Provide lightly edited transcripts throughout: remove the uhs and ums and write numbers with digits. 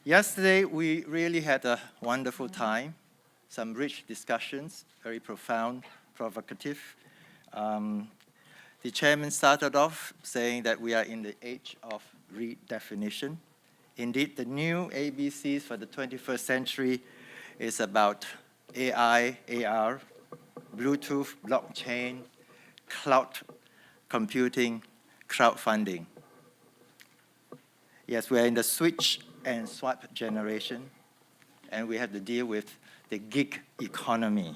Yesterday, we really had a wonderful time, some rich discussions, very profound, provocative. The chairman started off saying that we are in the age of redefinition. Indeed, the new ABCs for the 21st century is about AI, AR, Bluetooth, blockchain, cloud computing, crowdfunding. Yes, we are in the switch and swipe generation, and we have to deal with the gig economy.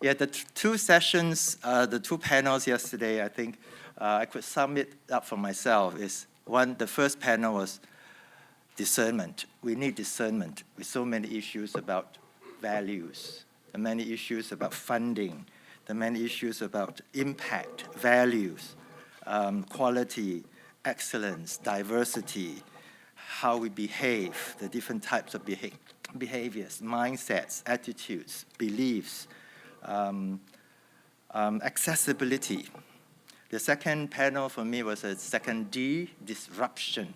Yeah, the two sessions, the two panels yesterday, I think I could sum it up for myself is one, the first panel was discernment. We need discernment with so many issues about values, the many issues about funding, the many issues about impact, values, quality, excellence, diversity, how we behave, the different types of behaviors, mindsets, attitudes, beliefs, accessibility. The second panel for me was a second D, disruption.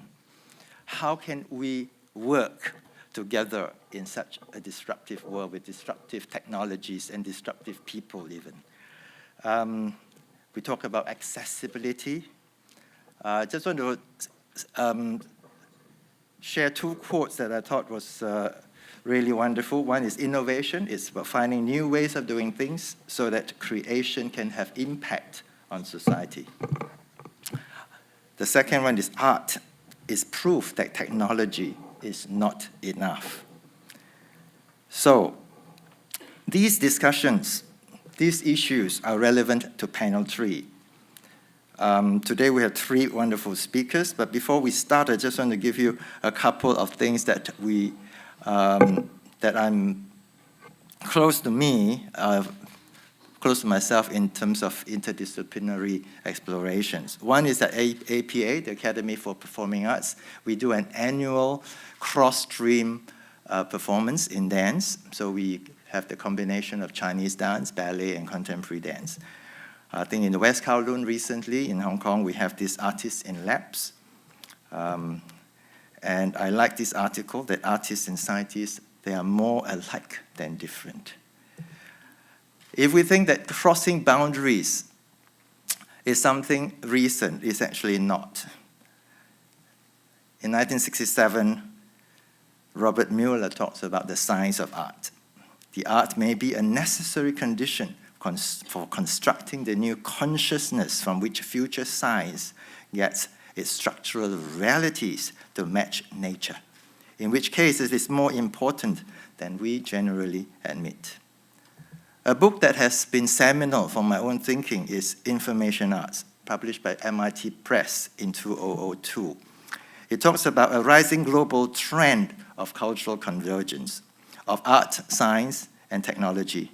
How can we work together in such a disruptive world with disruptive technologies and disruptive people even? We talk about accessibility. I just want to share two quotes that I thought was really wonderful. One is innovation. It's about finding new ways of doing things so that creation can have impact on society. The second one is art is proof that technology is not enough. So these discussions, these issues are relevant to panel 3. Today we have 3 wonderful speakers, but before we start, I just want to give you a couple of things that that I'm close to me, close to myself in terms of interdisciplinary explorations. One is at APA, the Academy for Performing Arts. We do an annual cross-stream performance in dance. So we have the combination of Chinese dance, ballet, and contemporary dance. I think in the West Kowloon recently, in Hong Kong, we have these artists in labs. And I like this article that artists and scientists, they are more alike than different. If we think that crossing boundaries is something recent, it's actually not. In 1967, Robert Mueller talks about the science of art. The art may be a necessary condition for constructing the new consciousness from which future science gets its structural realities to match nature, in which case it is more important than we generally admit. A book that has been seminal for my own thinking is Information Arts, published by MIT Press in 2002. It talks about a rising global trend of cultural convergence, of art, science, and technology.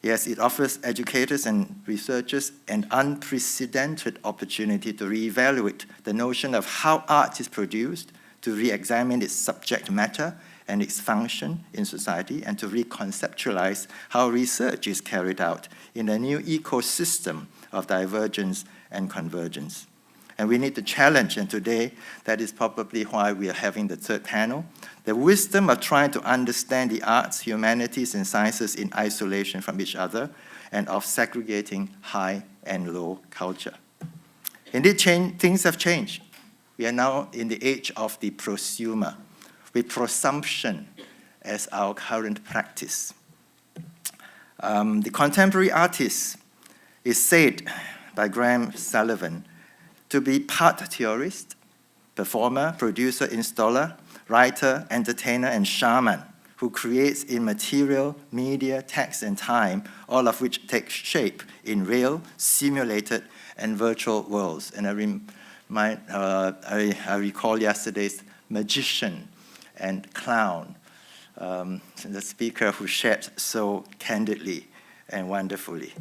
Yes, it offers educators and researchers an unprecedented opportunity to reevaluate the notion of how art is produced, to re-examine its subject matter and its function in society, and to reconceptualize how research is carried out in a new ecosystem of divergence and convergence. And we need to challenge, and today that is probably why we are having the third panel, the wisdom of trying to understand the arts, humanities, and sciences in isolation from each other, and of segregating high and low culture. Indeed, things have changed. We are now in the age of the prosumer, with prosumption as our current practice. The contemporary artist is said by Graham Sullivan to be part theorist, performer, producer, installer, writer, entertainer, and shaman who creates in material, media, text, and time, all of which take shape in real, simulated, and virtual worlds. And I recall yesterday's magician and clown, the speaker who shared so candidly and wonderfully.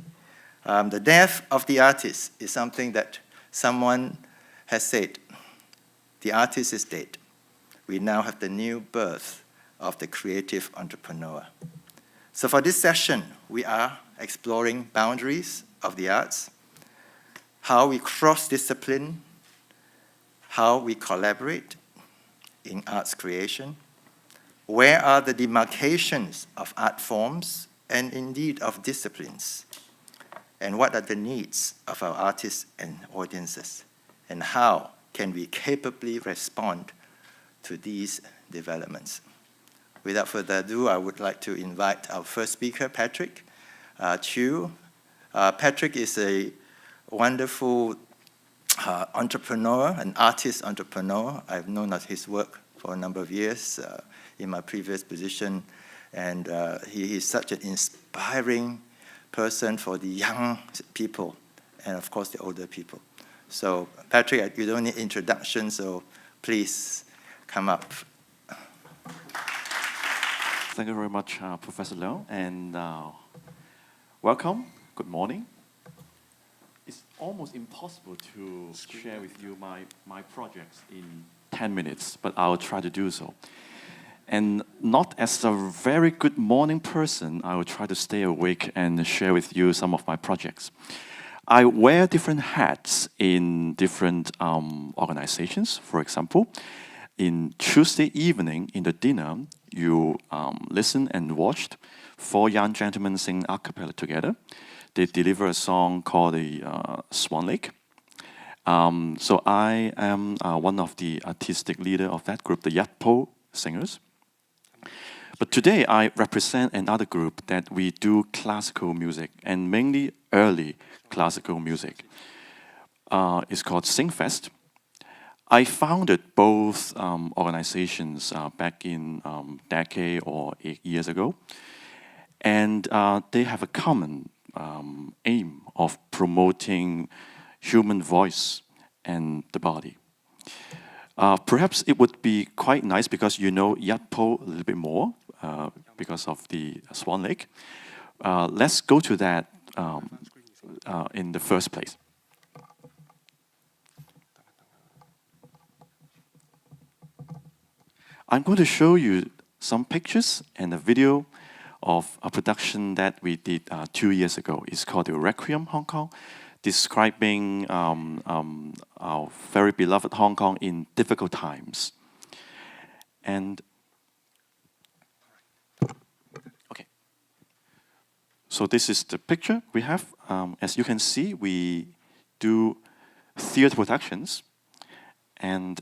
The death of the artist is something that someone has said. The artist is dead. We now have the new birth of the creative entrepreneur. So for this session, we are exploring boundaries of the arts, how we cross-discipline, how we collaborate, in arts creation? Where are the demarcations of art forms and indeed of disciplines? And what are the needs of our artists and audiences? And how can we capably respond to these developments? Without further ado, I would like to invite our first speaker, Patrick CHIU. Patrick is a wonderful entrepreneur, an artist entrepreneur. I've known of his work for a number of years in my previous position, and he is such an inspiring person for the young people and, of course, the older people. So, Patrick, you don't need introduction, so please come up. Thank you very much, Professor Leong, and welcome. Good morning. It's almost impossible to share with you my projects in 10 minutes, but I'll try to do so. And not as a very good morning person, I will try to stay awake and share with you some of my projects. I wear different hats in different organizations. For example, in Tuesday evening, in the dinner, you listened and watched 4 young gentlemen sing a cappella together. They deliver a song called the Swan Lake. So I am one of the artistic leader of that group, the Yatpo singers. But today I represent another group that we do classical music, and mainly early classical music. It's called SingFest. I founded both organizations back in decade or 8 years ago, and they have a common aim of promoting human voice and the body. Perhaps it would be quite nice because you know Yatpo a little bit more because of the Swan Lake. Let's go to that in the first place. I'm going to show you some pictures and a video of a production that we did 2 years ago. It's called the Requiem Hong Kong, describing our very beloved Hong Kong in difficult times. And okay, so this is the picture we have. As you can see, we do theater productions, and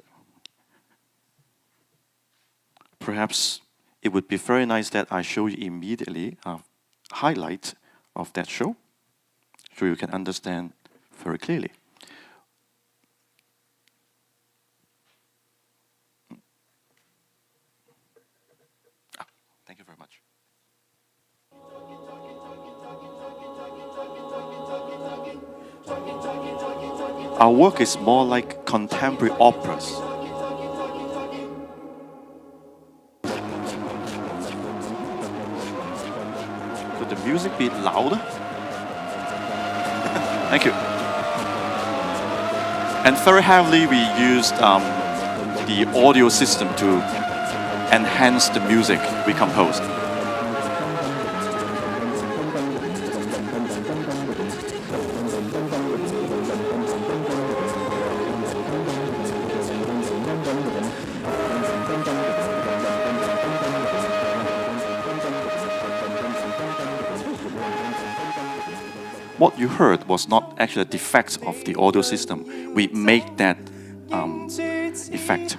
perhaps it would be very nice that I show you immediately a highlight of that show, so you can understand very clearly. Thank you very much. Our work is more like contemporary operas. Could the music be louder? Thank you. And very heavily we used the audio system to enhance the music we composed. What you heard was not actually a defect of the audio system. We make that effect.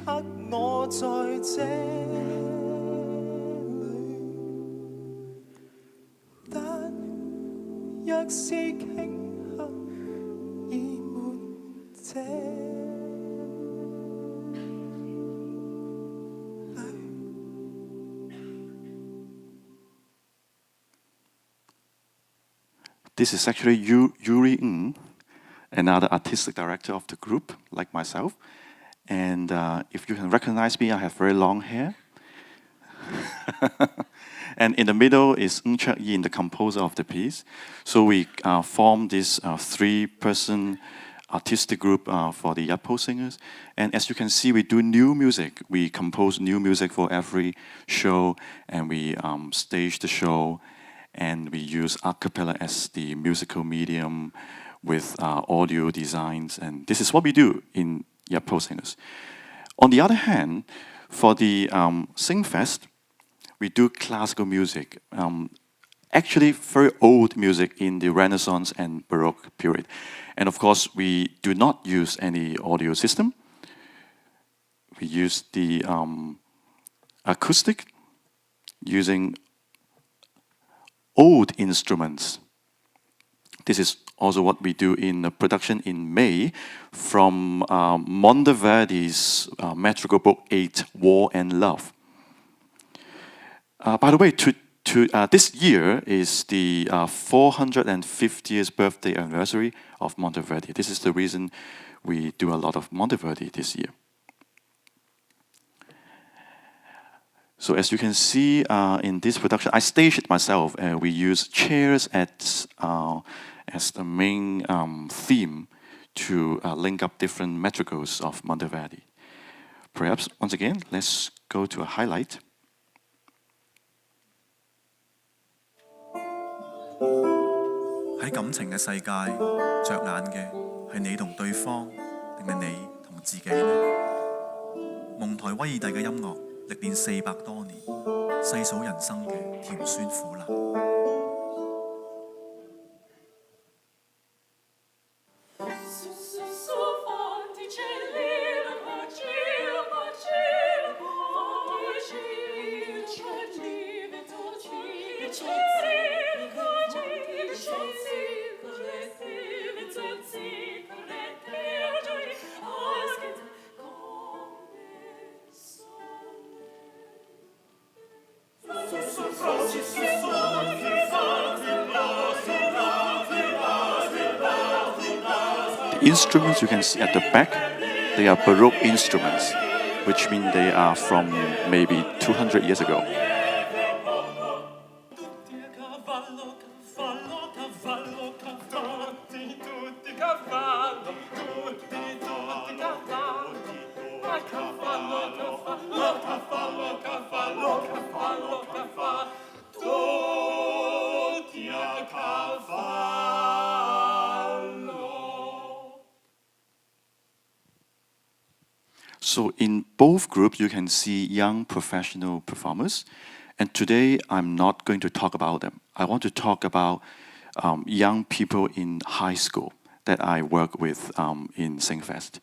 This is actually Yuri Ng, another artistic director of the group, like myself. And if you can recognize me, I have very long hair. And in the middle is Ng Chek Yin, the composer of the piece. So we formed this 3-person artistic group for the Yatpo singers. And as you can see, we do new music. We compose new music for every show, and we stage the show. And we use a cappella as the musical medium with audio designs. And this is what we do in Yatpo singers. On the other hand, For the SingFest, we do classical music, actually very old music in the Renaissance and Baroque period. And of course, we do not use any audio system. We use the acoustic, using old instruments. This is also what we do in a production in May from Monteverdi's madrigal book 8, War and Love. By the way, this year is the 450th birthday anniversary of Monteverdi. This is the reason we do a lot of Monteverdi this year. So as you can see in this production, I staged it myself. We use chairs as the main theme to link up different madrigals of Monteverdi. Perhaps, once again, let's go to a highlight.喺感情嘅世界，着眼嘅係你同對方，定係你同自己呢？蒙台威爾第嘅音樂歷練400多年，細數人生嘅甜酸苦辣。The instruments you can see at the back, they are Baroque instruments, which mean they are from maybe 200 years ago. So in both groups, you can see young professional performers. And today, I'm not going to talk about them. I want to talk about young people in high school that I work with in SingFest.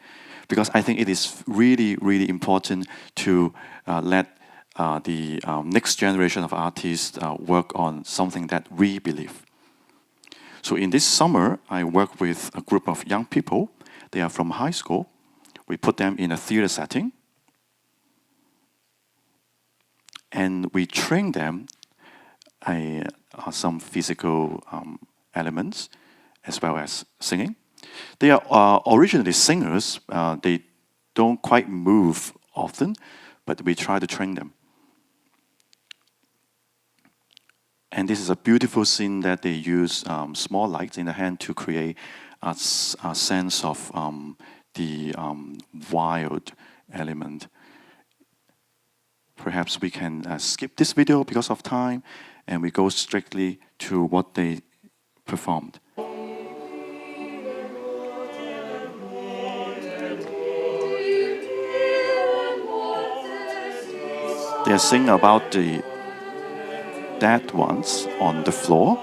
Because I think it is really, really important to let the next generation of artists work on something that we believe. So in this summer, I work with a group of young people. They are from high school. We put them in a theater setting, and we train them some physical elements as well as singing. They are originally singers. They don't quite move often, but we try to train them. And this is a beautiful scene that they use small lights in the hand to create a sense of the wild element. Perhaps we can skip this video because of time, and we go strictly to what they performed. They are singing about the dead ones on the floor,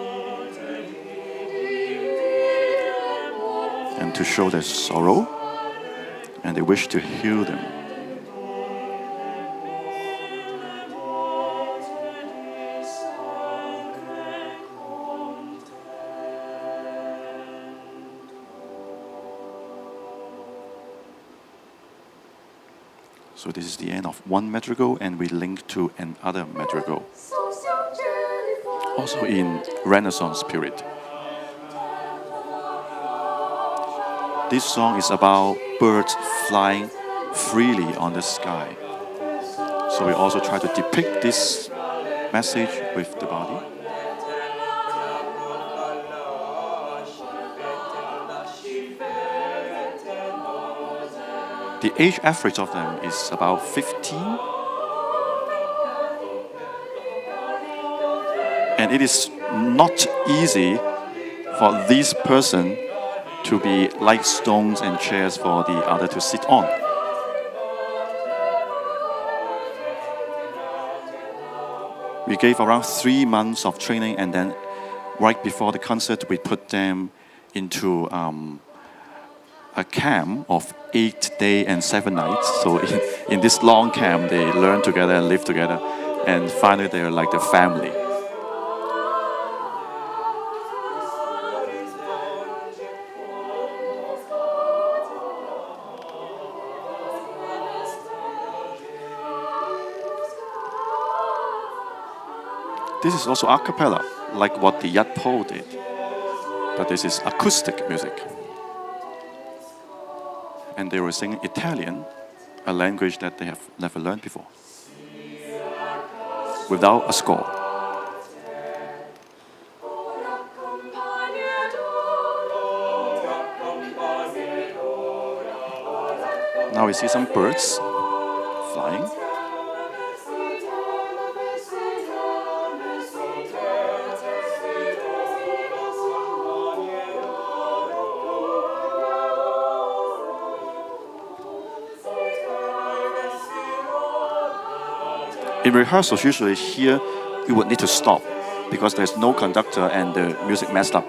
and to show their sorrow, and they wish to heal them. So this is the end of one madrigal, and we link to another madrigal, also in Renaissance period. This song is about birds flying freely on the sky. So we also try to depict this message with the body. The age average of them is about 15. And it is not easy for this person to be like stones and chairs for the other to sit on. We gave around 3 months of training, and then right before the concert, we put them into a camp of 8 days and 7 nights. So in this long camp, they learn together and live together, and finally they're like a family. This is also a cappella, like what the Yat Po did, but this is acoustic music. And they were singing Italian, a language that they have never learned before, without a score. Now we see some birds flying. In rehearsals, usually here, you would need to stop because there's no conductor and the music messed up.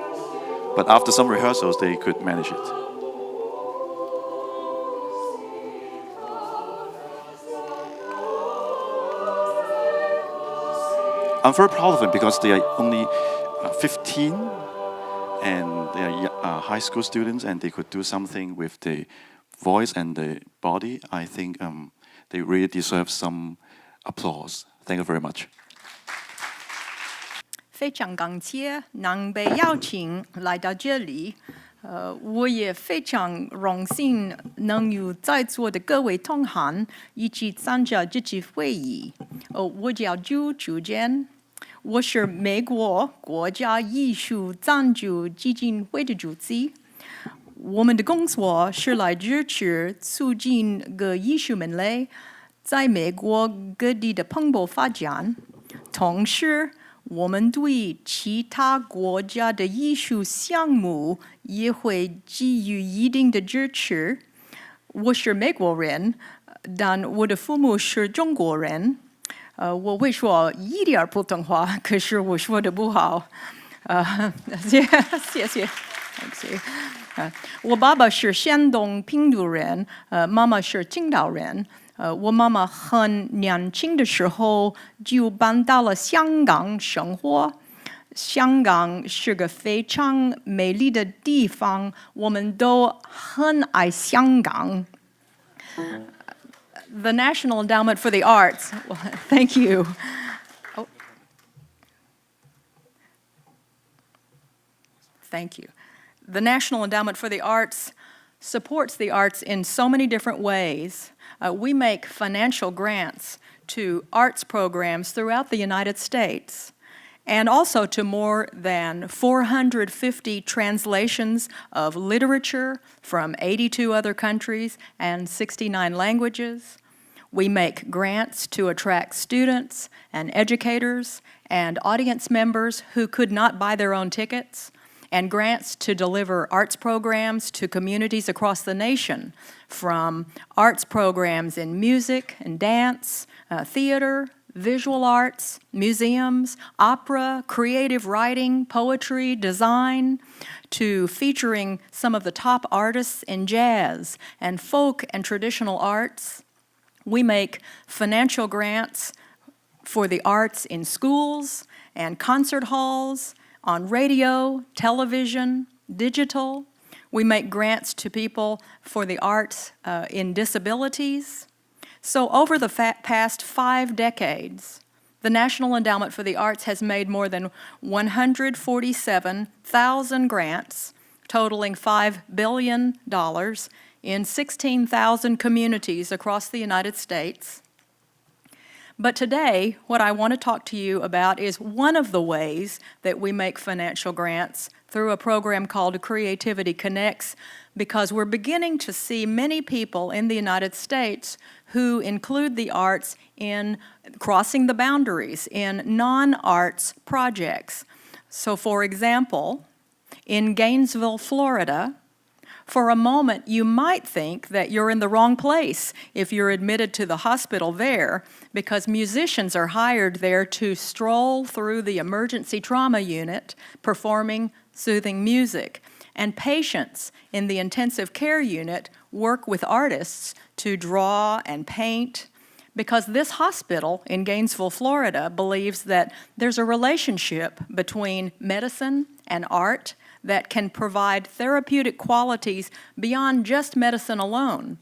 But after some rehearsals, they could manage it. I'm very proud of them because they are only 15 and they are high school students, and they could do something with the voice and the body. I think they really deserve some applause. Thank you very much. 非常感谢能被邀请来到这里，我也非常荣幸能与在座的各位同行一起参加这次会议。我叫朱楚贞，我是美国国家艺术赞助基金会的主席。我们的工作是来支持促进各艺术门类在美国各地的蓬勃发展，同时我们对其他国家的艺术项目也会给予一定的支持。我是美国人，但我的父母是中国人。我会说一点普通话，可是我说的不好。谢谢。我爸爸是山东平度人，妈妈是青岛人。我妈妈很年轻的时候就搬到了香港生活。香港是个非常美丽的地方，我们都很爱香港。The National Endowment for the Arts. Well, thank you. Oh. Thank you. The National Endowment for the Arts supports the arts in so many different ways. We make financial grants to arts programs throughout the United States, and also to more than 450 translations of literature from 82 other countries and 69 languages. We make grants to attract students and educators and audience members who could not buy their own tickets, and grants to deliver arts programs to communities across the nation, from arts programs in music and dance, theater, visual arts, museums, opera, creative writing, poetry, design, to featuring some of the top artists in jazz and folk and traditional arts. We make financial grants for the arts in schools and concert halls, on radio, television, digital. We make grants to people for the arts in disabilities. So over the past 5 decades, the National Endowment for the Arts has made more than 147,000 grants, totaling $5 billion in 16,000 communities across the United States. But today, what I want to talk to you about is one of the ways that we make financial grants through a program called Creativity Connects, because we're beginning to see many people in the United States who include the arts in crossing the boundaries in non-arts projects. So for example, in Gainesville, Florida, For a moment, you might think that you're in the wrong place if you're admitted to the hospital there, because musicians are hired there to stroll through the emergency trauma unit performing soothing music, and patients in the intensive care unit work with artists to draw and paint, because this hospital in Gainesville, Florida, believes that there's a relationship between medicine and art that can provide therapeutic qualities beyond just medicine alone.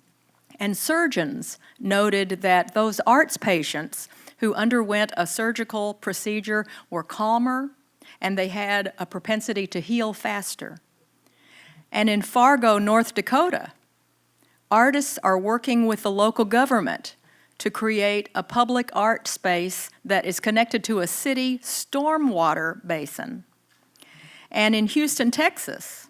And surgeons noted that those arts patients who underwent a surgical procedure were calmer, and they had a propensity to heal faster. And in Fargo, North Dakota, artists are working with the local government to create a public art space that is connected to a city stormwater basin. And in Houston, Texas,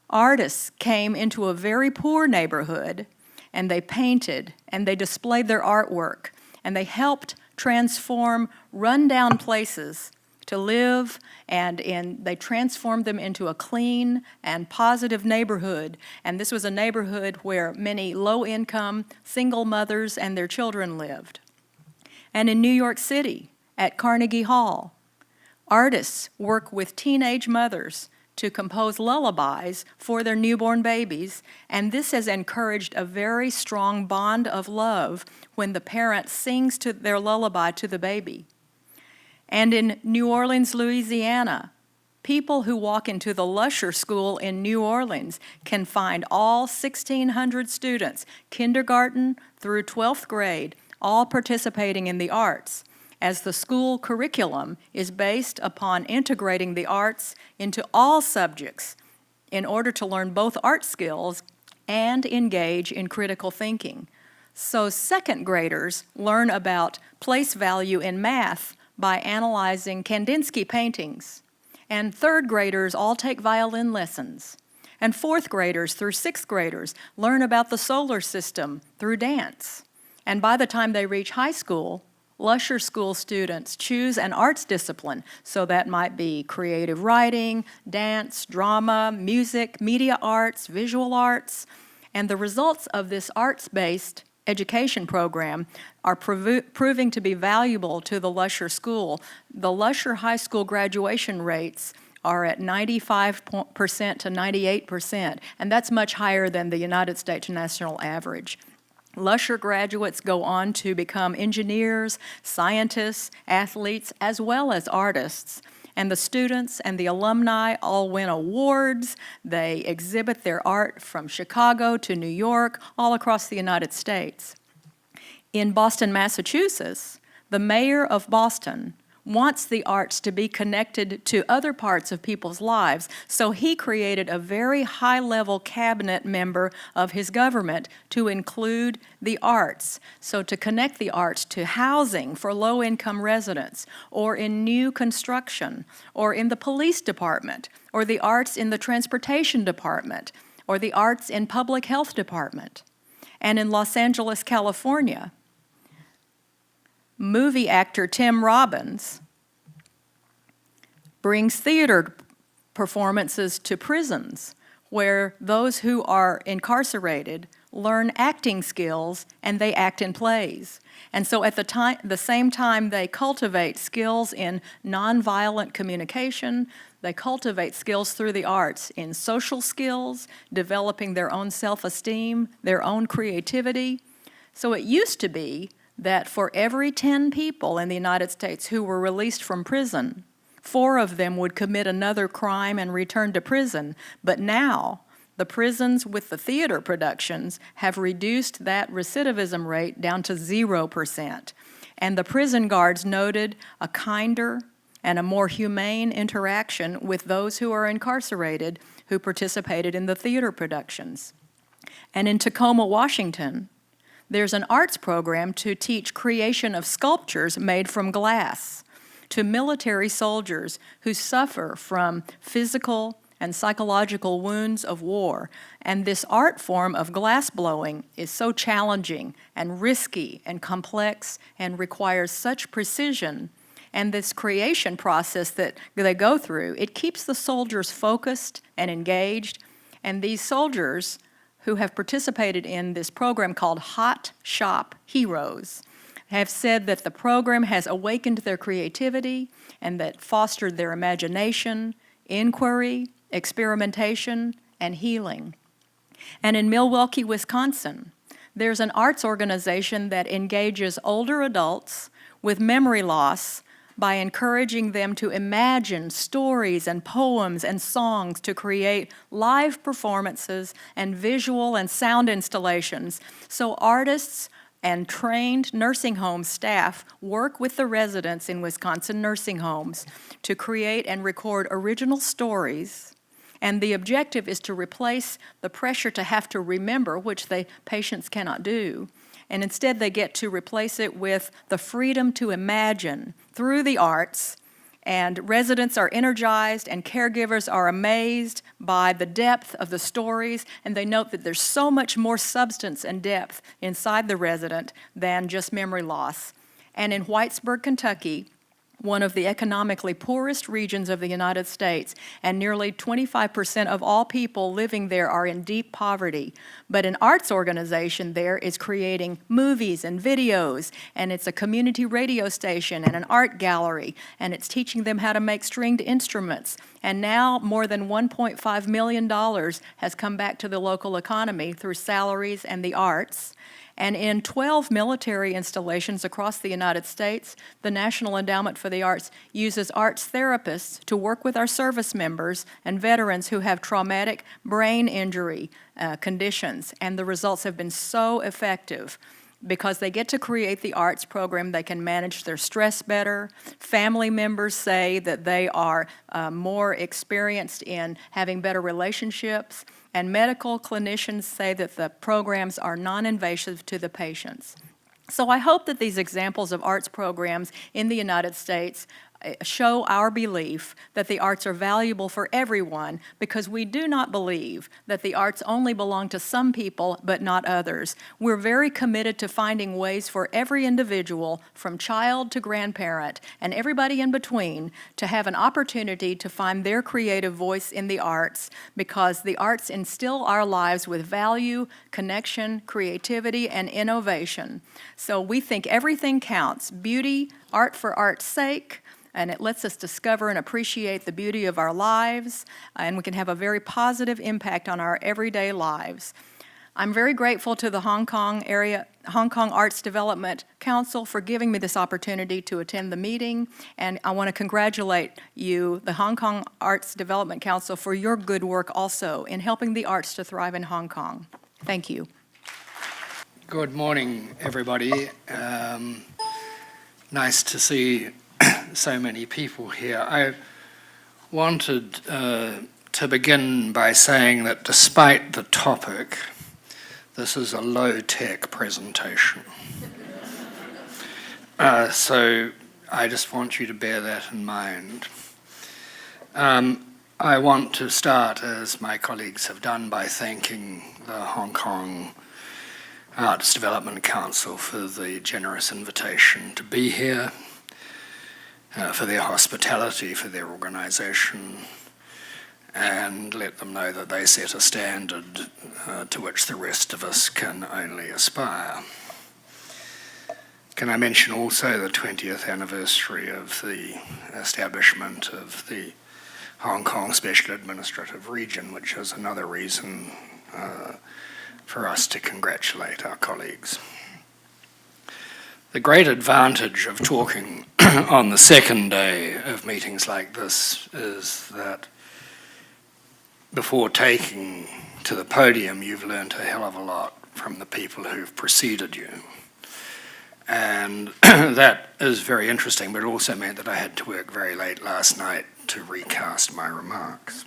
artists came into a very poor neighborhood, and they painted, and they displayed their artwork, and they helped transform rundown places to live, and they transformed them into a clean and positive neighborhood. And this was a neighborhood where many low-income single mothers and their children lived. And in New York City, at Carnegie Hall, artists work with teenage mothers to compose lullabies for their newborn babies, and this has encouraged a very strong bond of love when the parent sings to their lullaby to the baby. And in New Orleans, Louisiana, people who walk into the Lusher School in New Orleans can find all 1,600 students, kindergarten through 12th grade, all participating in the arts, as the school curriculum is based upon integrating the arts into all subjects in order to learn both art skills and engage in critical thinking. So second graders learn about place value in math by analyzing Kandinsky paintings, and third graders all take violin lessons, and fourth graders through sixth graders learn about the solar system through dance. And by the time they reach high school, Lusher School students choose an arts discipline, so that might be creative writing, dance, drama, music, media arts, visual arts, and the results of this arts-based education program are proving to be valuable to the Lusher School. The Lusher High School graduation rates are at 95% to 98%, and that's much higher than the United States national average. Lusher graduates go on to become engineers, scientists, athletes, as well as artists. And the students and the alumni all win awards. They exhibit their art from Chicago to New York, all across the United States. In Boston, Massachusetts, the mayor of Boston wants the arts to be connected to other parts of people's lives, so he created a very high-level cabinet member of his government to include the arts, so to connect the arts to housing for low-income residents, or in new construction, or in the police department, or the arts in the transportation department, or the arts in public health department. And in Los Angeles, California, movie actor Tim Robbins brings theater performances to prisons where those who are incarcerated learn acting skills and they act in plays. And so at the same time they cultivate skills in nonviolent communication, they cultivate skills through the arts in social skills, developing their own self-esteem, their own creativity. So it used to be that for every 10 people in the United States who were released from prison, 4 of them would commit another crime and return to prison. But now, the prisons with the theater productions have reduced that recidivism rate down to 0%. And the prison guards noted a kinder and a more humane interaction with those who are incarcerated who participated in the theater productions. And in Tacoma, Washington, there's an arts program to teach creation of sculptures made from glass to military soldiers who suffer from physical and psychological wounds of war. And this art form of glass blowing is so challenging and risky and complex and requires such precision. And this creation process that they go through, it keeps the soldiers focused and engaged. And these soldiers who have participated in this program called Hot Shop Heroes have said that the program has awakened their creativity and that fostered their imagination, inquiry, experimentation, and healing. And in Milwaukee, Wisconsin, there's an arts organization that engages older adults with memory loss by encouraging them to imagine stories and poems and songs to create live performances and visual and sound installations. So artists and trained nursing home staff work with the residents in Wisconsin nursing homes to create and record original stories. And the objective is to replace the pressure to have to remember, which the patients cannot do. And instead they get to replace it with the freedom to imagine through the arts. And residents are energized and caregivers are amazed by the depth of the stories, and they note that there's so much more substance and depth inside the resident than just memory loss. And in Whitesburg, Kentucky, one of the economically poorest regions of the United States, and nearly 25% of all people living there are in deep poverty. But an arts organization there is creating movies and videos, and it's a community radio station and an art gallery, and it's teaching them how to make stringed instruments. And now more than $1.5 million has come back to the local economy through salaries and the arts. And in 12 military installations across the United States, the National Endowment for the Arts uses arts therapists to work with our service members and veterans who have traumatic brain injury conditions. And the results have been so effective because they get to create the arts program. They can manage their stress better. Family members say that they are more experienced in having better relationships. And medical clinicians say that the programs are non-invasive to the patients. So I hope that these examples of arts programs in the United States show our belief that the arts are valuable for everyone, because we do not believe that the arts only belong to some people but not others. We're very committed to finding ways for every individual, from child to grandparent, and everybody in between, to have an opportunity to find their creative voice in the arts, because the arts instill our lives with value, connection, creativity, and innovation. So we think everything counts: beauty, art for art's sake, and it lets us discover and appreciate the beauty of our lives, and we can have a very positive impact on our everyday lives. I'm very grateful to the Hong Kong Arts Development Council for giving me this opportunity to attend the meeting, and I want to congratulate you, the Hong Kong Arts Development Council, for your good work also in helping the arts to thrive in Hong Kong. Thank you. Good morning, everybody. Nice to see so many people here. I wanted to begin by saying that despite the topic, this is a low-tech presentation. So I just want you to bear that in mind. I want to start, as my colleagues have done, by thanking the Hong Kong Arts Development Council for the generous invitation to be here, for their hospitality, for their organisation, and let them know that they set a standard to which the rest of us can only aspire. Can I mention also the 20th anniversary of the establishment of the Hong Kong Special Administrative Region, which is another reason for us to congratulate our colleagues. The great advantage of talking on the second day of meetings like this is that before taking to the podium, you've learned a hell of a lot from the people who've preceded you. And that is very interesting, but it also meant that I had to work very late last night to recast my remarks.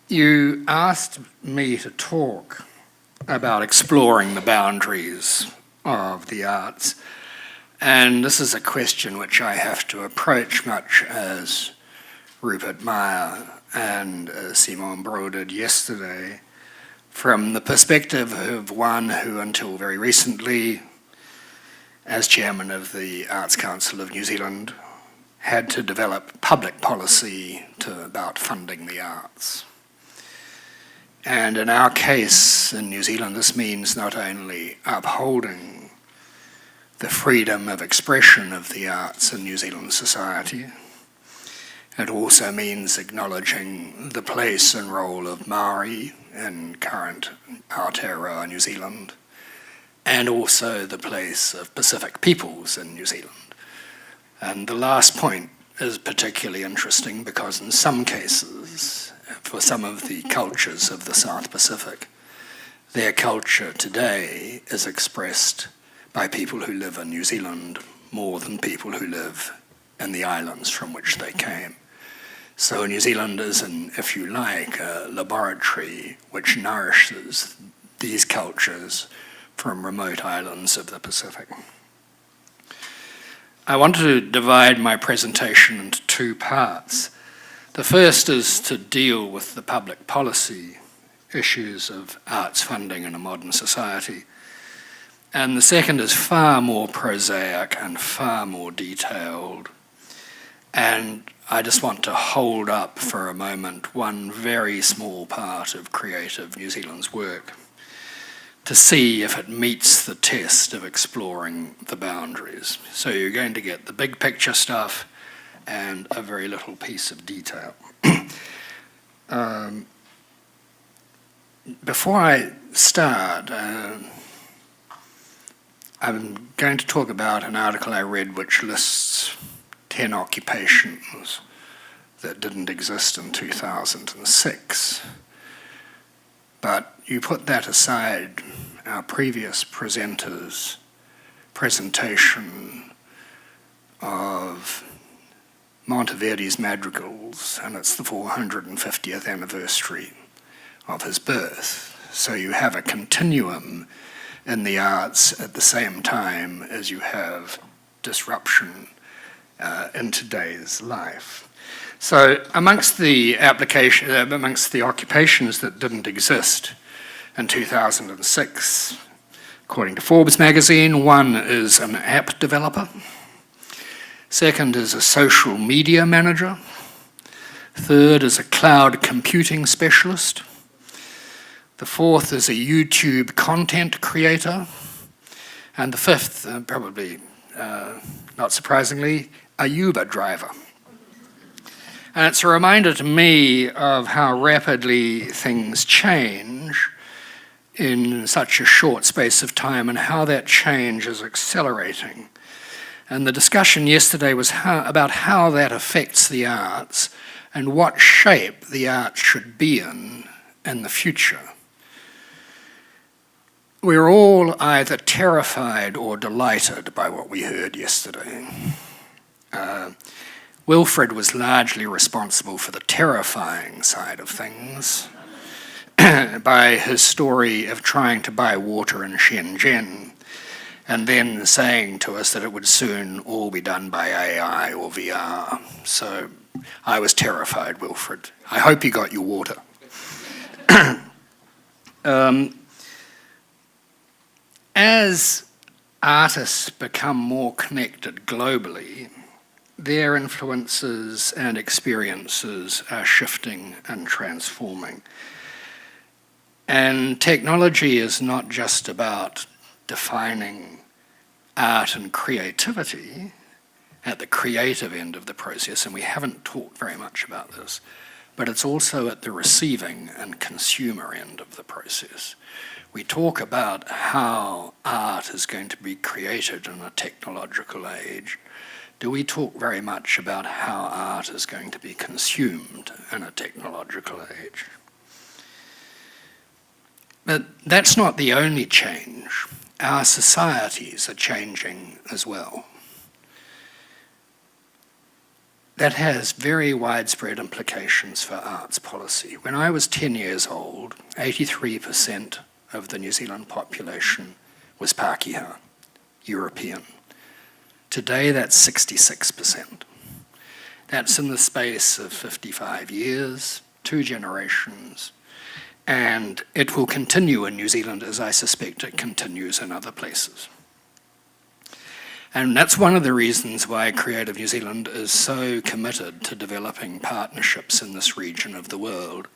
You asked me to talk about exploring the boundaries of the arts, and this is a question which I have to approach much as Rupert Meyer and Simon Bro did yesterday, from the perspective of one who until very recently, as chairman of the Arts Council of New Zealand, had to develop public policy about funding the arts. And in our case in New Zealand, this means not only upholding the freedom of expression of the arts in New Zealand society, it also means acknowledging the place and role of Maori in current Aotearoa New Zealand, and also the place of Pacific peoples in New Zealand. And the last point is particularly interesting because in some cases, for some of the cultures of the South Pacific, their culture today is expressed by people who live in New Zealand more than people who live in the islands from which they came. So New Zealand is, if you like, a laboratory which nourishes these cultures from remote islands of the Pacific. I want to divide my presentation into two parts. The first is to deal with the public policy issues of arts funding in a modern society. And the second is far more prosaic and far more detailed. And I just want to hold up for a moment one very small part of Creative New Zealand's work to see if it meets the test of exploring the boundaries. So you're going to get the big picture stuff and a very little piece of detail. Before I start, I'm going to talk about an article I read which lists 10 occupations that didn't exist in 2006. But you put that aside, our previous presenter's presentation of Monteverdi's Madrigals, and it's the 450th anniversary of his birth. So you have a continuum in the arts at the same time as you have disruption in today's life. So amongst the occupations that didn't exist in 2006, according to Forbes magazine, one is an app developer. Second is a social media manager. Third is a cloud computing specialist. The fourth is a YouTube content creator. And the fifth, probably not surprisingly, a Uber driver. And it's a reminder to me of how rapidly things change in such a short space of time and how that change is accelerating. And the discussion yesterday was about how that affects the arts and what shape the arts should be in the future. We're all either terrified or delighted by what we heard yesterday. Wilfred was largely responsible for the terrifying side of things by his story of trying to buy water in Shenzhen and then saying to us that it would soon all be done by AI or VR. So I was terrified, Wilfred. I hope you got your water. As artists become more connected globally, their influences and experiences are shifting and transforming. And technology is not just about defining art and creativity at the creative end of the process, and we haven't talked very much about this, but it's also at the receiving and consumer end of the process. We talk about how art is going to be created in a technological age. Do we talk very much about how art is going to be consumed in a technological age? But that's not the only change. Our societies are changing as well. That has very widespread implications for arts policy. When I was 10 years old, 83% of the New Zealand population was Pākehā, European. Today, that's 66%. That's in the space of 55 years, 2 generations, and it will continue in New Zealand as I suspect it continues in other places. And that's one of the reasons why Creative New Zealand is so committed to developing partnerships in this region of the world.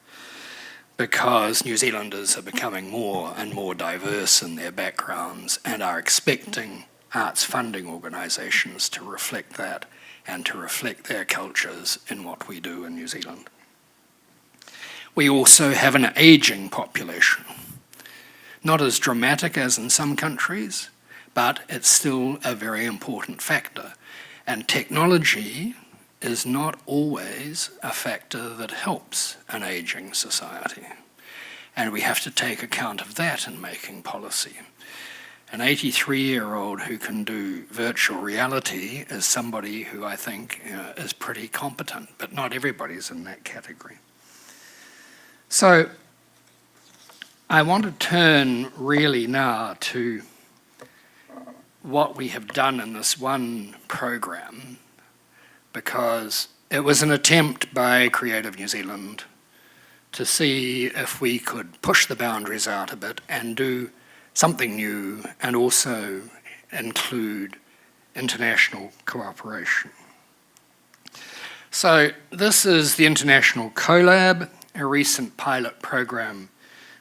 because New Zealanders are becoming more and more diverse in their backgrounds and are expecting arts funding organisations to reflect that and to reflect their cultures in what we do in New Zealand. We also have an ageing population. Not as dramatic as in some countries, but it's still a very important factor. And technology is not always a factor that helps an ageing society. And we have to take account of that in making policy. An 83-year-old who can do virtual reality is somebody who I think is pretty competent, but not everybody's in that category. So I want to turn really now to what we have done in this one program, because it was an attempt by Creative New Zealand to see if we could push the boundaries out a bit and do something new and also include international cooperation. So this is the International CoLab, a recent pilot program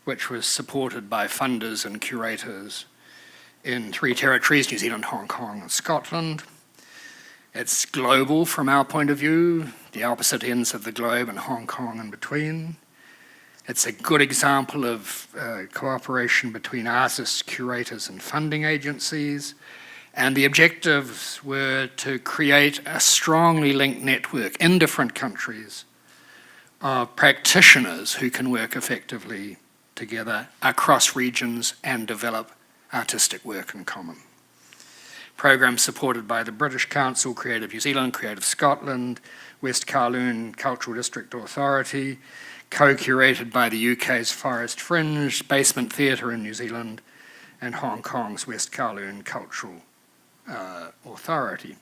which was supported by funders and curators in 3 territories, New Zealand, Hong Kong and Scotland. It's global from our point of view, the opposite ends of the globe and Hong Kong in between. It's a good example of cooperation between artists, curators and funding agencies. And the objectives were to create a strongly linked network in different countries of practitioners who can work effectively together across regions and develop artistic work in common. Programs supported by the British Council, Creative New Zealand, Creative Scotland, West Kowloon Cultural District Authority, co-curated by the UK's Forest Fringe, Basement Theatre in New Zealand, and Hong Kong's West Kowloon Cultural Authority.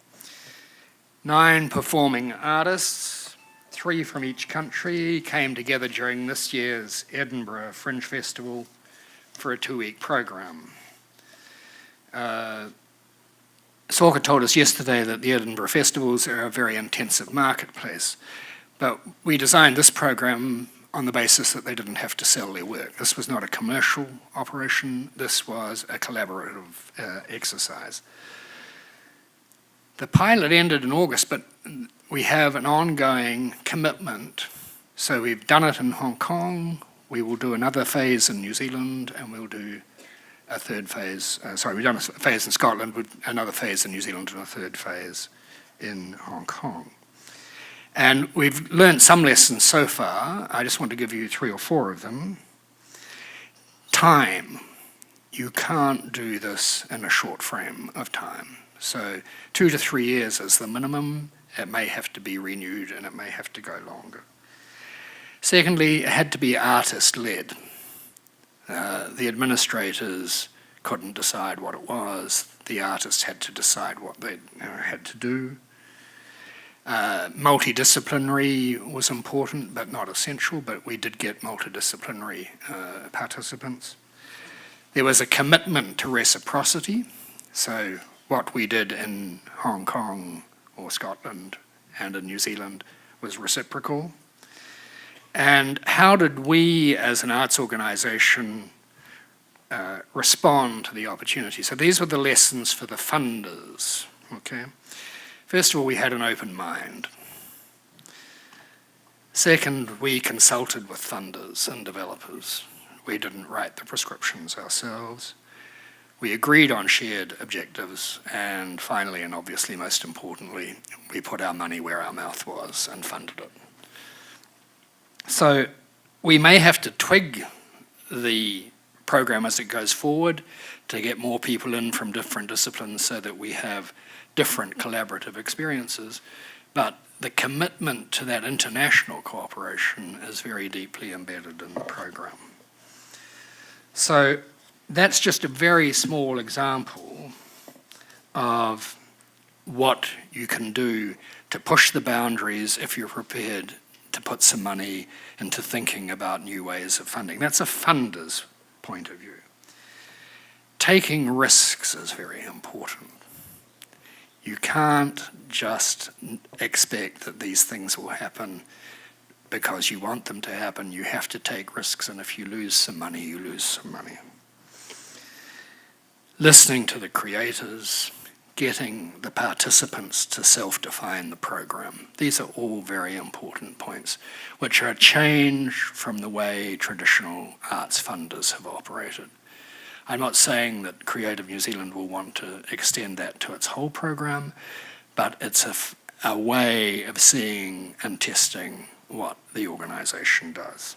9 performing artists, 3 from each country, came together during this year's Edinburgh Fringe Festival for a 2-week program. Sorka told us yesterday that the Edinburgh Festivals are a very intensive marketplace, but we designed this program on the basis that they didn't have to sell their work. This was not a commercial operation, this was a collaborative exercise. The pilot ended in August, but we have an ongoing commitment. So we've done it in Hong Kong, we will do another phase in New Zealand, and we'll do a third phase, we've done a phase in Scotland, with another phase in New Zealand and a third phase in Hong Kong. And we've learned some lessons so far. I just want to give you 3 or 4 of them. Time. You can't do this in a short frame of time. So 2 to 3 years is the minimum. It may have to be renewed and it may have to go longer. Secondly, it had to be artist-led. The administrators couldn't decide what it was. The artists had to decide what they had to do. Multidisciplinary was important, but not essential, but we did get multidisciplinary participants. There was a commitment to reciprocity, so what we did in Hong Kong or Scotland and in New Zealand was reciprocal. And how did we as an arts organisation respond to the opportunity? So these were the lessons for the funders, okay? First of all, we had an open mind. Second, we consulted with funders and developers. We didn't write the prescriptions ourselves. We agreed on shared objectives. And finally, and obviously most importantly, we put our money where our mouth was and funded it. So we may have to twig the program as it goes forward to get more people in from different disciplines so that we have different collaborative experiences, but the commitment to that international cooperation is very deeply embedded in the program. So that's just a very small example of what you can do to push the boundaries if you're prepared to put some money into thinking about new ways of funding. That's a funder's point of view. Taking risks is very important. You can't just expect that these things will happen because you want them to happen, you have to take risks, and if you lose some money, you lose some money. Listening to the creators, getting the participants to self-define the program. These are all very important points, which are a change from the way traditional arts funders have operated. I'm not saying that Creative New Zealand will want to extend that to its whole program, but it's a way of seeing and testing what the organisation does.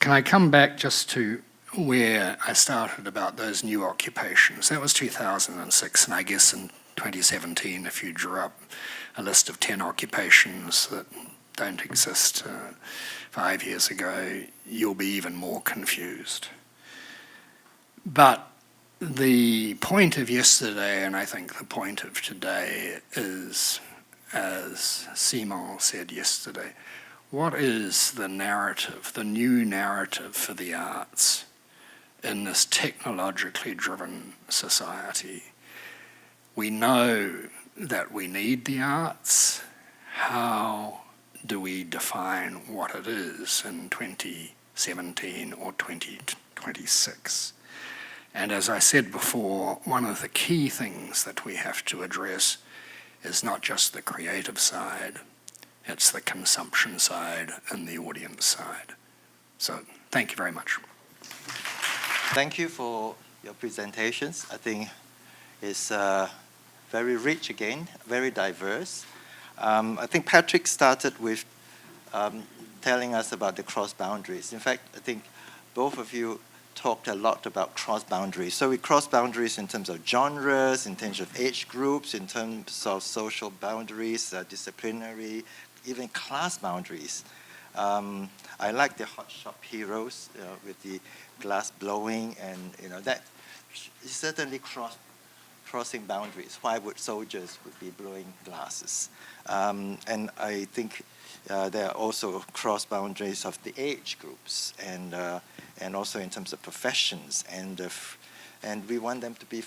Can I come back just to where I started about those new occupations? That was 2006, and I guess in 2017, if you drew up a list of 10 occupations that don't exist 5 years ago, you'll be even more confused. But the point of yesterday, and I think the point of today, is, as Simon said yesterday, what is the narrative, the new narrative for the arts in this technologically driven society? We know that we need the arts. How do we define what it is in 2017 or 2026? And as I said before, one of the key things that we have to address is not just the creative side, it's the consumption side and the audience side. So thank you very much. Thank you for your presentations. I think it's very rich again, very diverse. I think Patrick started with telling us about the cross boundaries. In fact, I think both of you talked a lot about cross boundaries. So we cross boundaries in terms of genres, in terms of age groups, in terms of social boundaries, disciplinary, even class boundaries. I like the hot shop heroes with the glass blowing, and that is certainly crossing boundaries. Why would soldiers be blowing glasses? And I think there are also cross boundaries of the age groups, and also in terms of professions, and we want them to be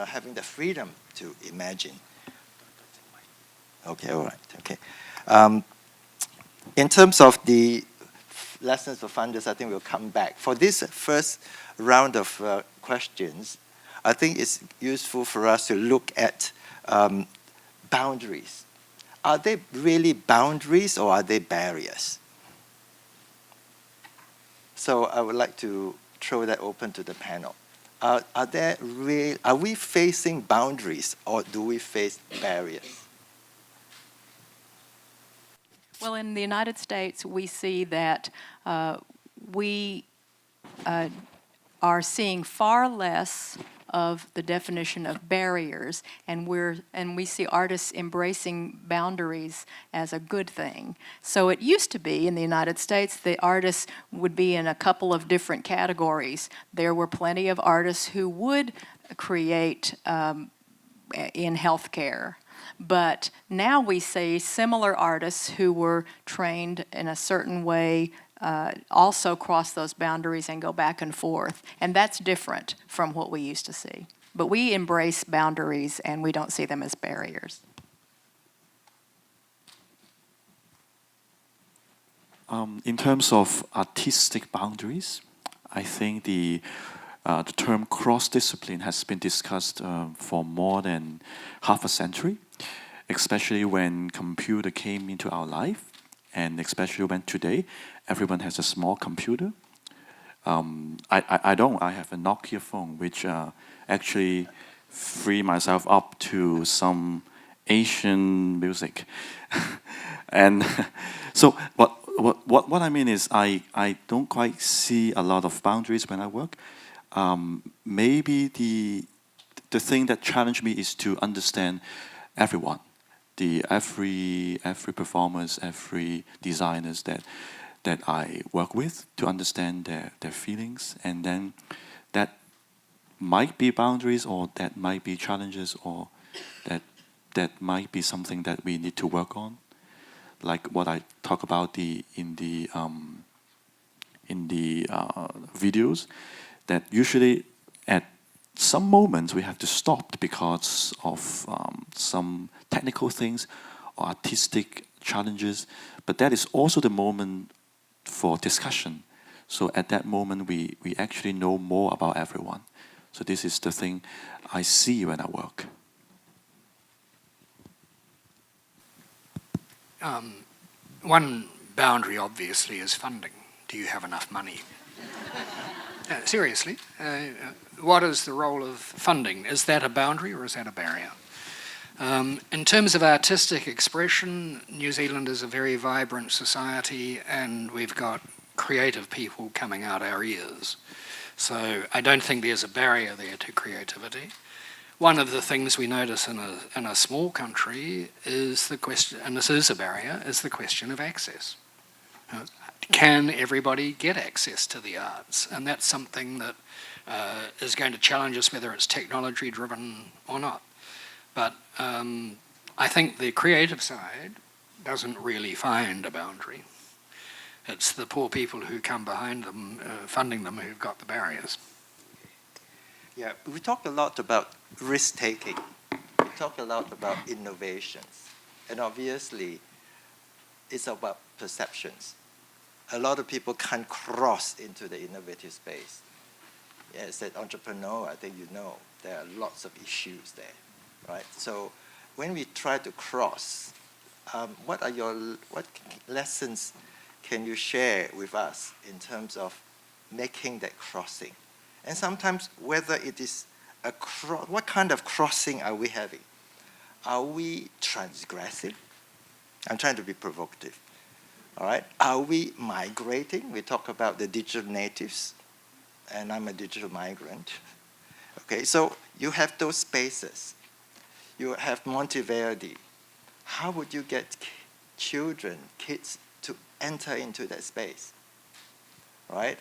having the freedom to imagine. Okay, all right, okay. In terms of the lessons for funders, I think we'll come back. For this first round of questions, I think it's useful for us to look at boundaries. Are they really boundaries or are they barriers? So I would like to throw that open to the panel. Are we facing boundaries or do we face barriers? Well, in the United States, we see that we are seeing far less of the definition of barriers, and we see artists embracing boundaries as a good thing. So it used to be in the United States, the artists would be in a couple of different categories. There were plenty of artists who would create in healthcare. But now we see similar artists who were trained in a certain way also cross those boundaries and go back and forth. And that's different from what we used to see. But we embrace boundaries and we don't see them as barriers. In terms of artistic boundaries, I think the term cross-discipline has been discussed for more than half a century, especially when computer came into our life, and especially when today everyone has a small computer. I have a Nokia phone, which actually free myself up to some Asian music. And so what I mean is I don't quite see a lot of boundaries when I work. Maybe the thing that challenged me is to understand everyone, every performers, every designers that I work with, to understand their feelings, and then that might be boundaries, or that might be challenges, or that might be something that we need to work on, like what I talk about in the videos. That usually at some moments we have to stop because of some technical things or artistic challenges, but that is also the moment for discussion. So at that moment, we actually know more about everyone. So this is the thing I see when I work. One boundary, obviously, is funding. Do you have enough money? Seriously, what is the role of funding? Is that a boundary or is that a barrier? In terms of artistic expression, New Zealand is a very vibrant society and we've got creative people coming out our ears. So I don't think there's a barrier there to creativity. One of the things we notice in a small country is the question, and this is a barrier, is the question of access. Can everybody get access to the arts? And that's something that is going to challenge us, whether it's technology driven or not. But I think the creative side doesn't really find a boundary. It's the poor people who come behind them, funding them, who've got the barriers. Yeah, we talk a lot about risk-taking. We talk a lot about innovations. And obviously, it's about perceptions. A lot of people can't cross into the innovative space. As an entrepreneur, I think you know, there are lots of issues there, right? So when we try to cross, what lessons can you share with us in terms of making that crossing? And sometimes whether it is what kind of crossing are we having? Are we transgressing? I'm trying to be provocative. All right? Are we migrating? We talk about the digital natives, and I'm a digital migrant. Okay, so you have those spaces. You have Monteverdi. How would you get kids to enter into that space? Right?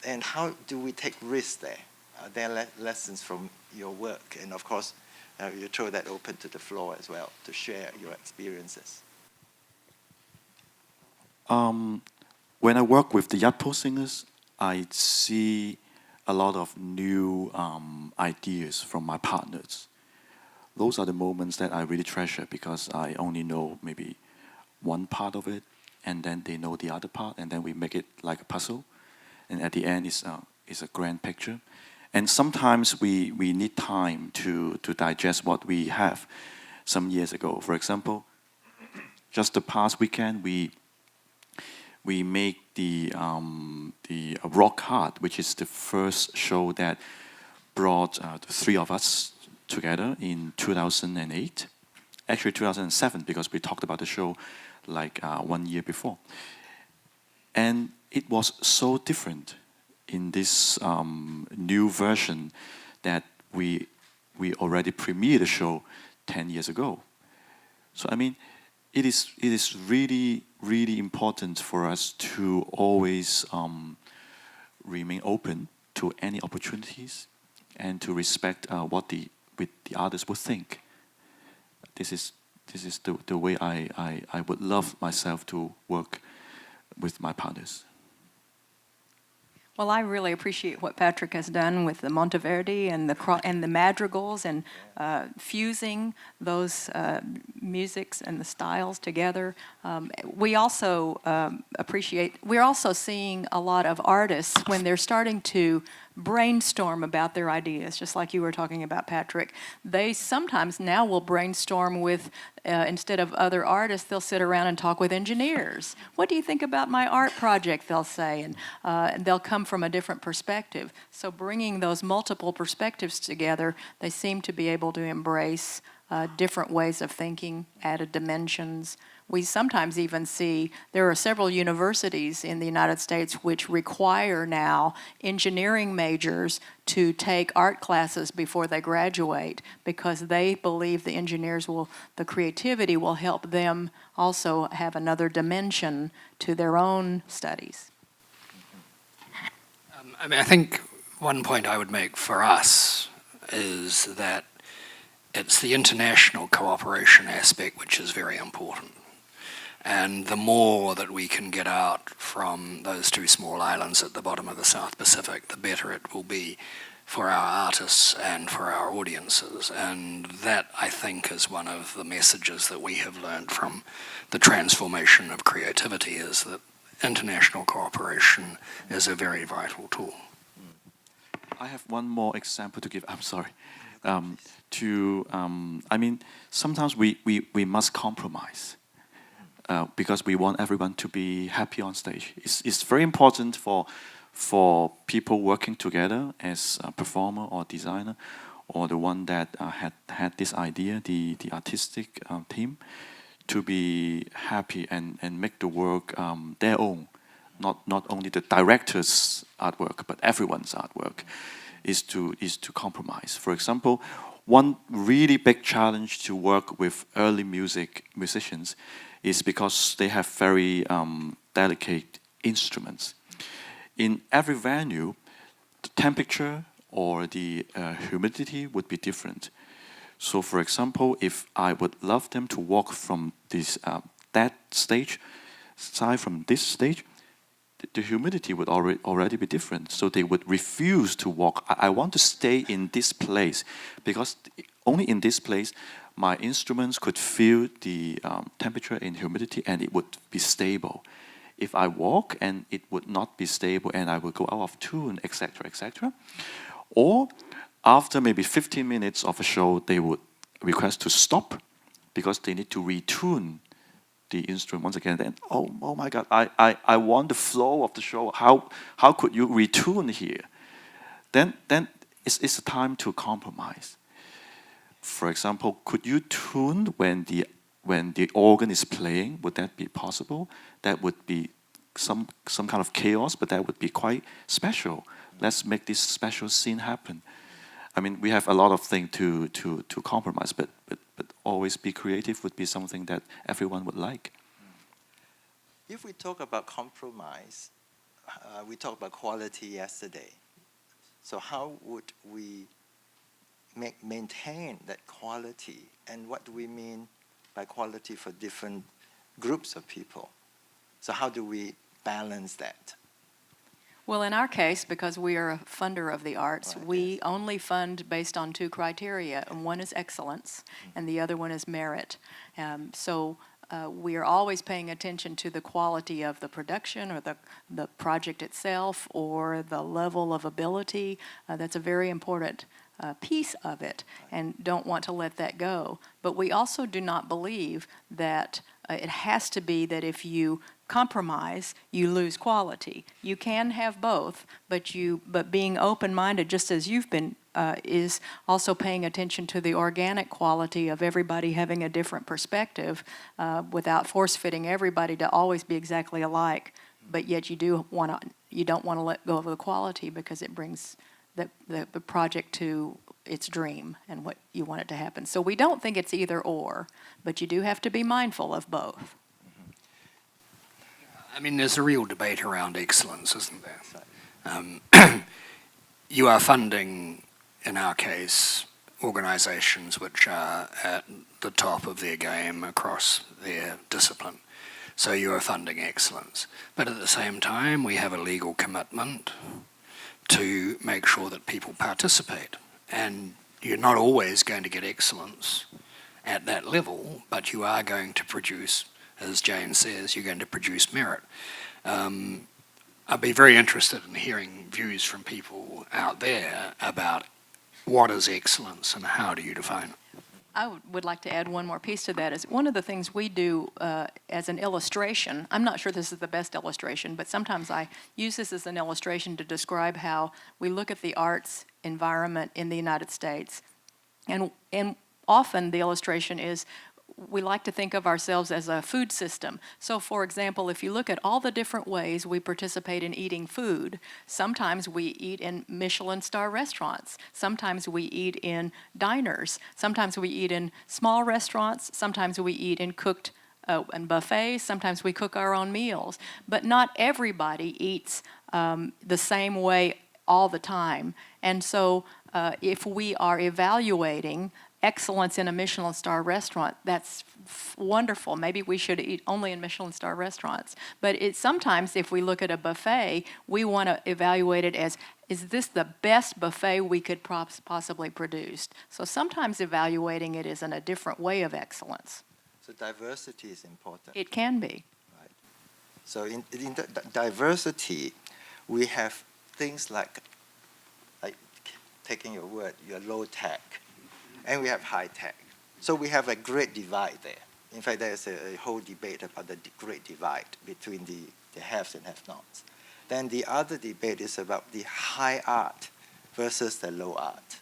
And how do we take risks there? Are there lessons from your work? And of course, you throw that open to the floor as well to share your experiences. When I work with the Yatpo singers, I see a lot of new ideas from my partners. Those are the moments that I really treasure because I only know maybe one part of it, and then they know the other part, and then we make it like a puzzle. And at the end, it's a grand picture. And sometimes we need time to digest what we have some years ago. For example, just the past weekend, we make the Rock Hard, which is the first show that brought the three of us together in 2008. Actually 2007, because we talked about the show like 1 year before. And it was so different in this new version that we already premiered the show 10 years ago. So I mean, it is really, really important for us to always remain open to any opportunities and to respect what the others would think. This is the way I would love myself to work with my partners. Well, I really appreciate what Patrick has done with the Monteverdi and the madrigals and fusing those musics and the styles together. We also we're also seeing a lot of artists when they're starting to brainstorm about their ideas, just like you were talking about, Patrick. They sometimes now will brainstorm with, instead of other artists, they'll sit around and talk with engineers. What do you think about my art project, they'll say, and they'll come from a different perspective. So bringing those multiple perspectives together, they seem to be able to embrace different ways of thinking, added dimensions. We sometimes even see there are several universities in the United States which require now engineering majors to take art classes before they graduate because they believe the creativity will help them also have another dimension to their own studies. I think one point I would make for us is that it's the international cooperation aspect which is very important. And the more that we can get out from those two small islands at the bottom of the South Pacific, the better it will be for our artists and for our audiences. And that, I think, is one of the messages that we have learned from the transformation of creativity, is that international cooperation is a very vital tool. I have one more example to give. I'm sorry. Sometimes we must compromise because we want everyone to be happy on stage. It's very important for people working together as a performer or designer, or the one that had this idea, the artistic team, to be happy and make the work their own. Not only the director's artwork, but everyone's artwork is to compromise. For example, one really big challenge to work with early musicians is because they have very delicate instruments. In every venue, the temperature or the humidity would be different. So, for example, if I would love them to walk from this that stage side from this stage, the humidity would already be different. So they would refuse to walk. I want to stay in this place because only in this place my instruments could feel the temperature and humidity, and it would be stable. If I walk and it would not be stable and I would go out of tune, etc., etc. Or after maybe 15 minutes of a show, they would request to stop because they need to retune the instrument once again. Then, oh my God, I want the flow of the show. How could you retune here? Then it's a time to compromise. For example, could you tune when the organ is playing? Would that be possible? That would be some kind of chaos, but that would be quite special. Let's make this special scene happen. I mean, we have a lot of things to compromise, but always be creative would be something that everyone would like. If we talk about compromise, we talked about quality yesterday. So how would we maintain that quality? And what do we mean by quality for different groups of people? So how do we balance that? Well, in our case, because we are a funder of the arts, Right, we yes. only fund based on two criteria, and one is excellence, and the other one is merit. So we are always paying attention to the quality of the production or the project itself or the level of ability. That's a very important piece of it, and don't want to let that go. But we also do not believe that it has to be that if you compromise, you lose quality. You can have both, but being open-minded, just as you've been, is also paying attention to the organic quality of everybody having a different perspective, without force-fitting everybody to always be exactly alike. But yet you don't want to let go of the quality because it brings the project to its dream and what you want it to happen. So we don't think it's either or, but you do have to be mindful of both. I mean, there's a real debate around excellence, isn't there? You are funding, in our case, organisations which are at the top of their game across their discipline. So you are funding excellence. But at the same time, we have a legal commitment to make sure that people participate. And you're not always going to get excellence at that level, but you are going to produce, as Jane says, you're going to produce merit. I'd be very interested in hearing views from people out there about what is excellence and how do you define it. I would like to add one more piece to that. Is one of the things we do as an illustration. I'm not sure this is the best illustration, but sometimes I use this as an illustration to describe how we look at the arts environment in the United States. And often the illustration is we like to think of ourselves as a food system. So, for example, if you look at all the different ways we participate in eating food, sometimes we eat in Michelin star restaurants, sometimes we eat in diners, sometimes we eat in small restaurants, sometimes we eat in cooked and buffets, sometimes we cook our own meals. But not everybody eats the same way all the time. And so if we are evaluating excellence in a Michelin star restaurant, that's wonderful. Maybe we should eat only in Michelin star restaurants. But sometimes if we look at a buffet, we want to evaluate it as, is this the best buffet we could possibly produce? So sometimes evaluating it is in a different way of excellence. So diversity is important. It can be. Right. So in diversity, we have things like taking your word, your low tech, and we have high tech. So we have a great divide there. In fact, there's a whole debate about the great divide between the haves and have-nots. Then the other debate is about the high art versus the low art,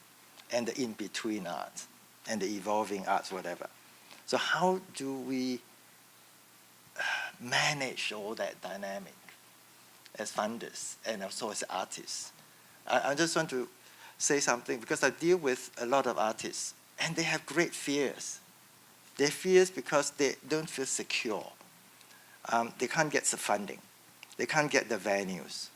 and the in-between art, and the evolving arts, whatever. So how do we manage all that dynamic as funders and also as artists? I just want to say something because I deal with a lot of artists, and they have great fears. They fears because they don't feel secure. They can't get the funding. They can't get the venues.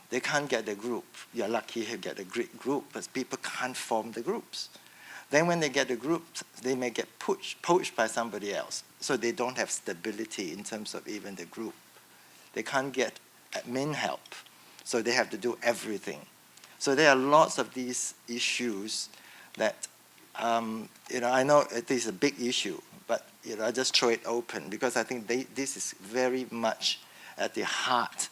They can't get the group. You're lucky you get a great group, but people can't form the groups. Then when they get the groups, they may get poached by somebody else. So they don't have stability in terms of even the group. They can't get admin help. So they have to do everything. So there are lots of these issues that, I know it is a big issue, but I just throw it open because I think this is very much at the heart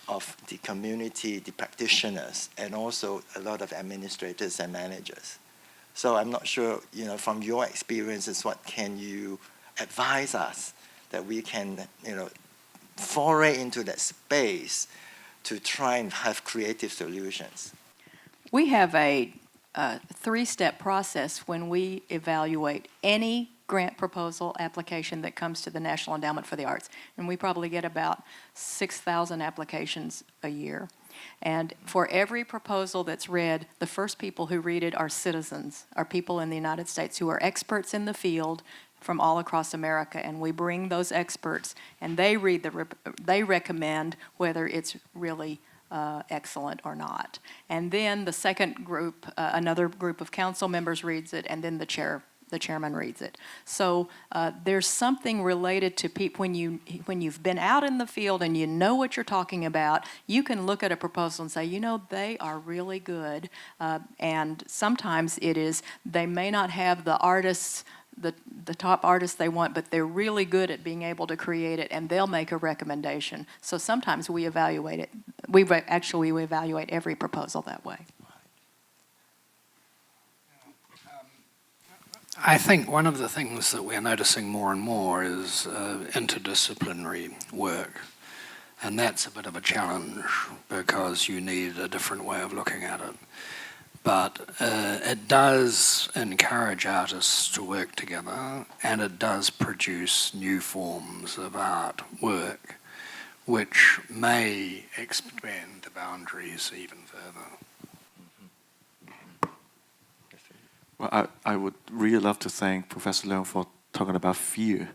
of the community, the practitioners, and also a lot of administrators and managers. So I'm not sure, from your experiences, what can you advise us that we can, foray into that space to try and have creative solutions? We have a three-step process when we evaluate any grant proposal application that comes to the National Endowment for the Arts. And we probably get about 6,000 applications a year. And for every proposal that's read, the first people who read it are citizens, are people in the United States who are experts in the field from all across America. And we bring those experts, and they they recommend whether it's really excellent or not. And then the second group, another group of council members reads it, and then the chairman reads it. So there's something related to people when you've been out in the field and you know what you're talking about. You can look at a proposal and say, they are really good. And sometimes it is they may not have the artists. The top artists they want, but they're really good at being able to create it, and they'll make a recommendation. So sometimes we evaluate it. We evaluate every proposal that way. I think one of the things that we're noticing more and more is interdisciplinary work. And that's a bit of a challenge because you need a different way of looking at it. But it does encourage artists to work together, and it does produce new forms of art work, which may expand the boundaries even further. Well, I would really love to thank Professor Leung for talking about fear.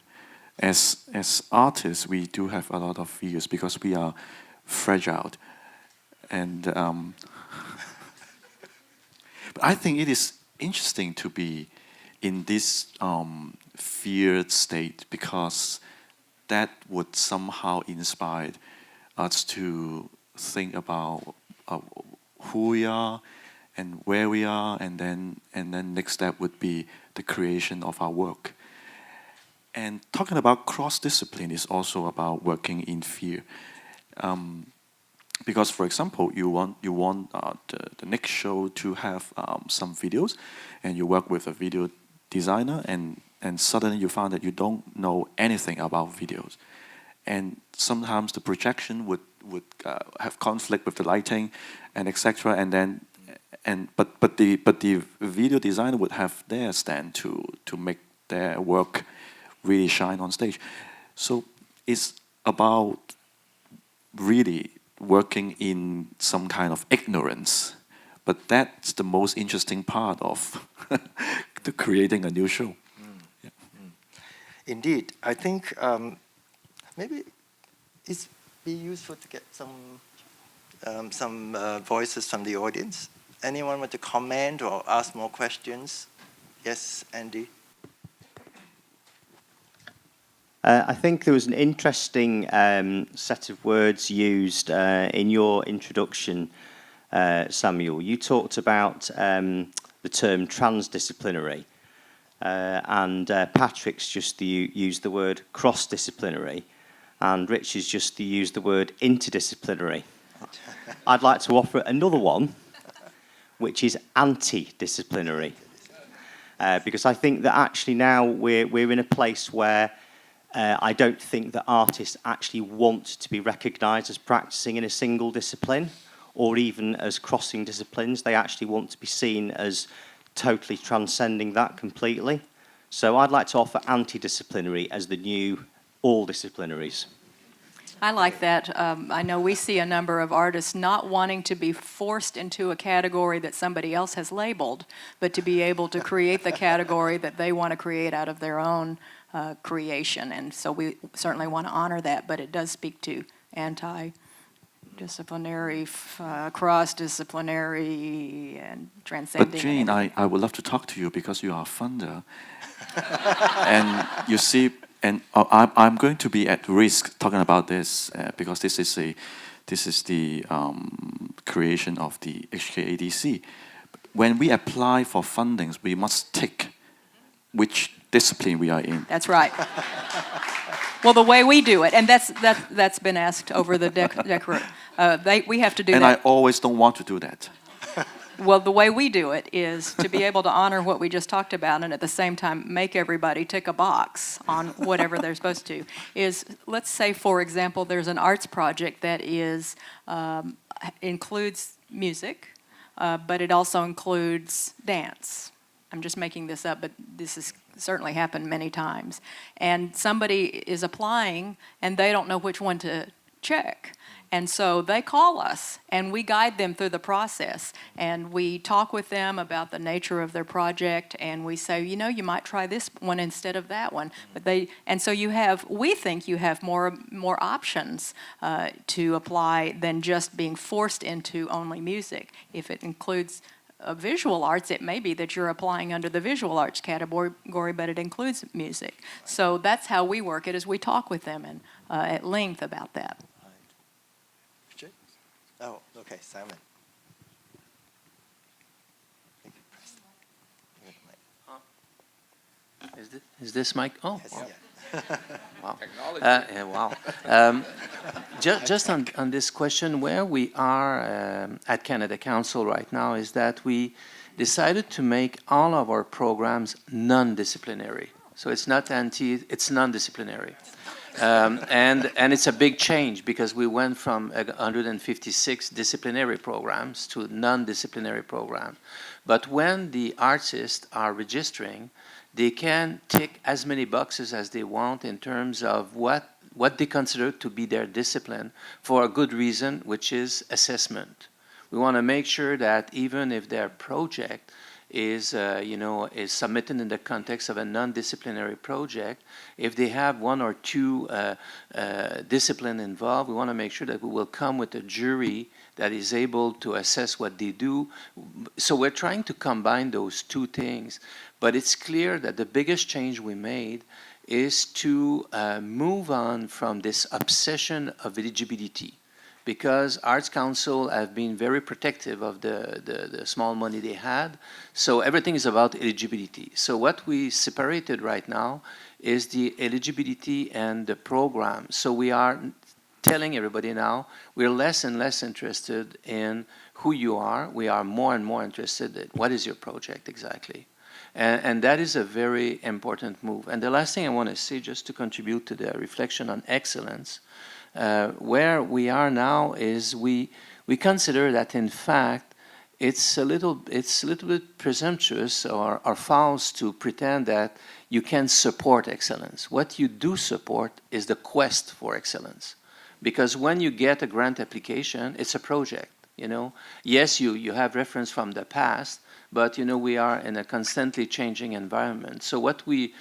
As artists, we do have a lot of fears because we are fragile. And but I think it is interesting to be in this feared state because that would somehow inspire us to think about who we are and where we are, and then next step would be the creation of our work. And talking about cross-discipline is also about working in fear. Because, for example, you want the next show to have some videos, and you work with a video designer, and suddenly you find that you don't know anything about videos, and sometimes the projection would have conflict with the lighting, and etc. But the video designer would have their stand to make their work really shine on stage. So it's about really working in some kind of ignorance, but that's the most interesting part of the creating a new show. Yeah. Indeed, I think maybe it's be useful to get some voices from the audience. Anyone want to comment or ask more questions? Yes, Andy. I think there was an interesting set of words used in your introduction Samuel. You talked about the term transdisciplinary, and Patrick's just used the word cross-disciplinary, and Richard's just used the word interdisciplinary. I'd like to offer another one, which is anti-disciplinary, because I think that actually now we're in a place where I don't think that artists actually want to be recognised as practising in a single discipline, or even as crossing disciplines. They actually want to be seen as totally transcending that completely. So I'd like to offer anti-disciplinary as the new all disciplinaries. I like that. I know we see a number of artists not wanting to be forced into a category that somebody else has labeled, but to be able to create the category that they want to create out of their own creation. And so we certainly want to honor that, but it does speak to anti-disciplinary, cross-disciplinary, and transcending. But Jane, I would love to talk to you because you are a funder. And you see, and I'm going to be at risk talking about this because this is the creation of the HKADC. When we apply for fundings, we must tick which discipline we are in. That's right. Well, the way we do it, and that's been asked over the we have to do and that. I always don't want to do that. Well, the way we do it is to be able to honor what we just talked about and at the same time make everybody tick a box on whatever they're supposed to. Is, let's say, for example, there's an arts project that includes music, but it also includes dance. I'm just making this up, but this has certainly happened many times. And somebody is applying and they don't know which one to check. And so they call us, and we guide them through the process, and we talk with them about the nature of their project, and we say, you know, you might try this one instead of that one. And so we think you have more options to apply than just being forced into only music. If it includes visual arts, it may be that you're applying under the visual arts category, but it includes music. So that's how we work it, is we talk with them and at length about that. Oh, okay, Simon. Is this mic? Oh, Yes, wow. yeah. Wow. Yeah, wow. Just on this question, where we are at Canada Council right now is that we decided to make all of our programs non-disciplinary. So it's not it's non-disciplinary. And it's a big change because we went from 156 disciplinary programs to non-disciplinary programs. But when the artists are registering, they can tick as many boxes as they want in terms of what they consider to be their discipline for a good reason, which is assessment. We want to make sure that even if their project is submitted in the context of a non-disciplinary project, if they have one or two discipline involved, we want to make sure that we will come with a jury that is able to assess what they do. So we're trying to combine those two things. But it's clear that the biggest change we made is to move on from this obsession of eligibility, because Arts Council have been very protective of the small money they had. So everything is about eligibility. So what we separated right now is the eligibility and the program. So we are telling everybody now we're less and less interested in who you are. We are more and more interested in what is your project exactly. And that is a very important move. And the last thing I want to say, just to contribute to the reflection on excellence, where we are now is we consider that in fact it's a little bit presumptuous or false to pretend that you can support excellence. What you do support is the quest for excellence, because when you get a grant application, it's a project. You know, yes, you have reference from the past, but you know we are in a constantly changing environment. So what we're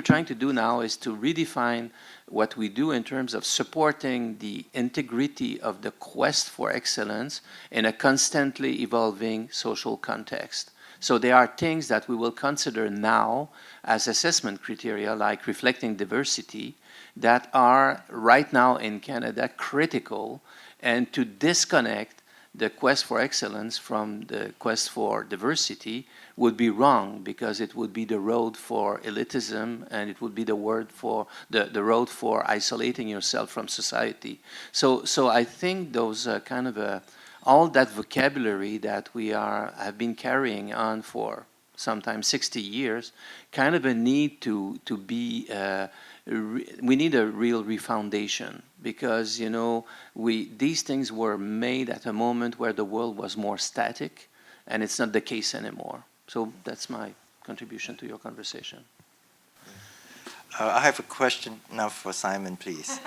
trying to do now is to redefine what we do in terms of supporting the integrity of the quest for excellence in a constantly evolving social context. So there are things that we will consider now as assessment criteria, like reflecting diversity, that are right now in Canada critical, and to disconnect the quest for excellence from the quest for diversity would be wrong, because it would be the road for elitism, and it would be the road for isolating yourself from society. So I think those kind of all that vocabulary that we have been carrying on for sometimes 60 years, kind of a need to be. We need a real refoundation, because these things were made at a moment where the world was more static, and it's not the case anymore. So that's my contribution to your conversation. I have a question now for Simon, please.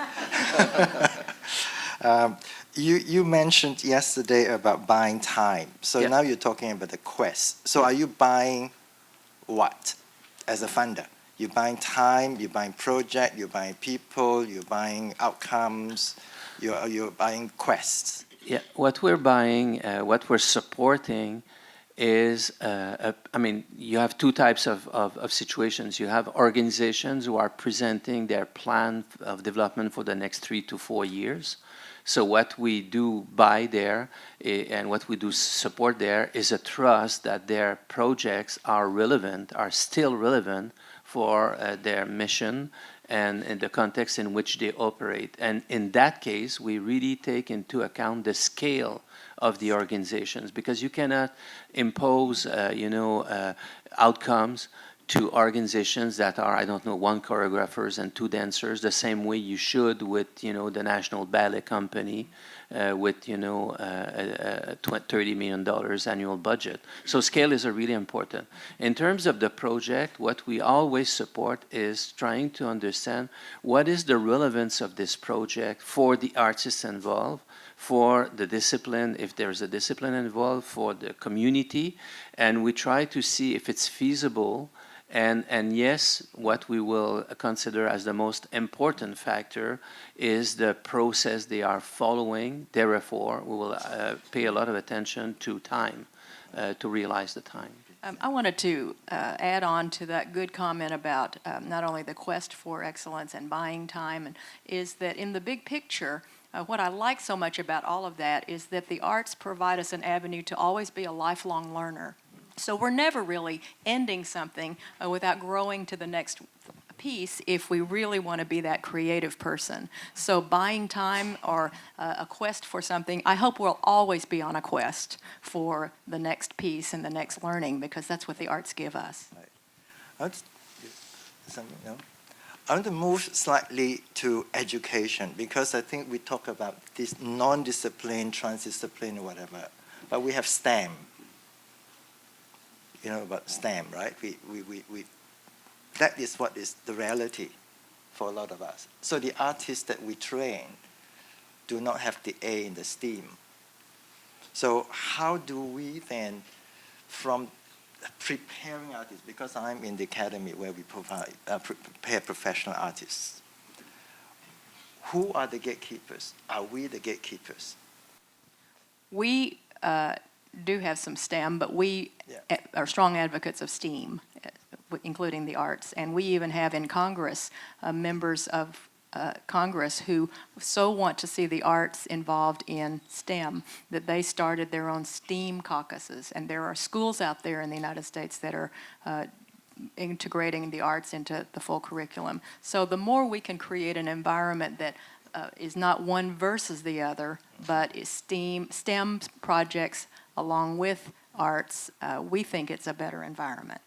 You mentioned yesterday about buying time. So now you're talking about the quest. So are you buying what as a funder? You're buying time, you're buying project, you're buying people, you're buying outcomes, you're buying quests. Yeah, what we're buying, what we're supporting is, you have two types of situations. You have organizations who are presenting their plan of development for the next 3 to 4 years. So what we do buy there and what we do support there is a trust that their projects are still relevant for their mission and in the context in which they operate. And in that case, we really take into account the scale of the organizations, because you cannot impose, outcomes to organizations that are, 1 choreographers and 2 dancers, the same way you should with, the National Ballet Company, with, a $30 million annual budget. So scale is really important. In terms of the project, what we always support is trying to understand what is the relevance of this project for the artists involved, for the discipline, if there's a discipline involved, for the community, and we try to see if it's feasible. And yes, what we will consider as the most important factor is the process they are following. Therefore, we will pay a lot of attention to time, to realize the time. I wanted to add on to that good comment about not only the quest for excellence and buying time, is that in the big picture, what I like so much about all of that is that the arts provide us an avenue to always be a lifelong learner. So we're never really ending something without growing to the next piece if we really want to be that creative person. So buying time or a quest for something, I hope we'll always be on a quest for the next piece and the next learning, because that's what the arts give us. Right. I want to move slightly to education, because I think we talk about this non-discipline, transdiscipline, or whatever, but we have STEM. You know about STEM, right? That is what is the reality for a lot of us. So the artists that we train do not have the A in the STEAM. So how do we then, from preparing artists, because I'm in the academy where we prepare professional artists, who are the gatekeepers? Are we the gatekeepers? We do have some STEM, but we are strong advocates of STEAM, including the arts. And we even have in Congress members of Congress who so want to see the arts involved in STEM that they started their own STEAM caucuses. And there are schools out there in the United States that are integrating the arts into the full curriculum. So the more we can create an environment that is not one versus the other, but is STEM projects along with arts, we think it's a better environment.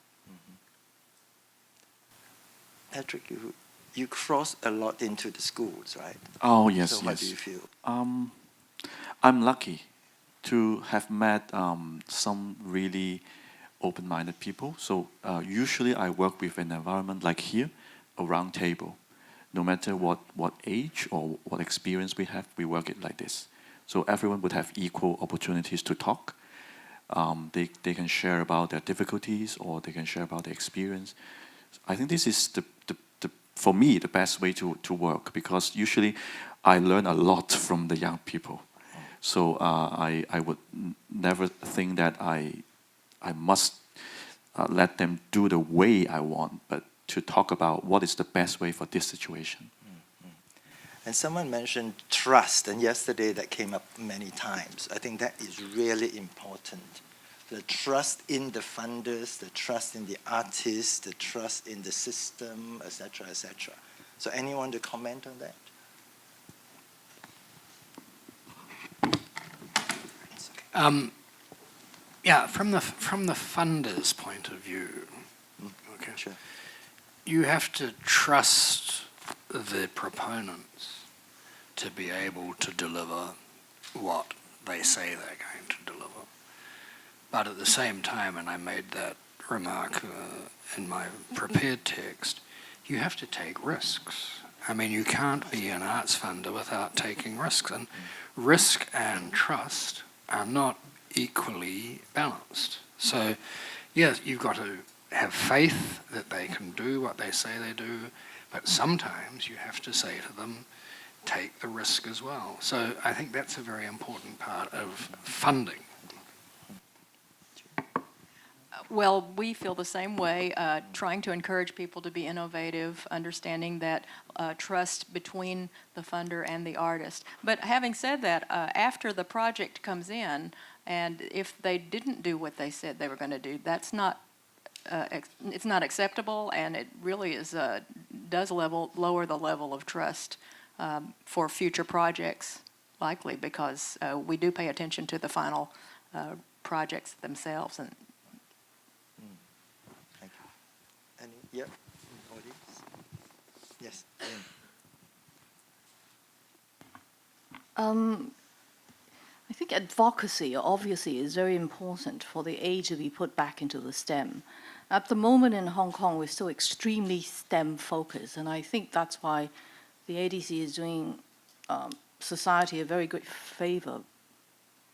Patrick, you cross a lot into the schools, right? Oh, yes, so how do you feel? I'm lucky to have met some really open-minded people. So usually I work with an environment like here, a round table. No matter what age or what experience we have, we work it like this. So everyone would have equal opportunities to talk. They can share about their difficulties, or they can share about their experience. I think this is for me the best way to work, because usually I learn a lot from the young people. So I would never think that I must let them do the way I want, but to talk about what is the best way for this situation. And someone mentioned trust, and yesterday that came up many times. I think that is really important. The trust in the funders, the trust in the artists, the trust in the system, etc., etc. So anyone to comment on that? Yeah, from the funders' point of view, okay, Sure. you have to trust the proponents to be able to deliver what they say they're going to deliver. But at the same time, and I made that remark in my prepared text, you have to take risks. I mean, you can't be an arts funder without taking risks, and risk and trust are not equally balanced. So, yes, you've got to have faith that they can do what they say they do, but sometimes you have to say to them, take the risk as well. So I think that's a very important part of funding. Well, we feel the same way, trying to encourage people to be innovative, understanding that trust between the funder and the artist. But having said that, after the project comes in, and if they didn't do what they said they were going to do, that's not, it's not acceptable, and it really is does lower the level of trust for future projects, likely, because we do pay attention to the final projects themselves. And Thank you. Any, yeah, audience? Yes. I think advocacy obviously is very important for the A to be put back into the STEM. At the moment in Hong Kong, we're still extremely STEM focused, and I think that's why the ADC is doing society a very good favor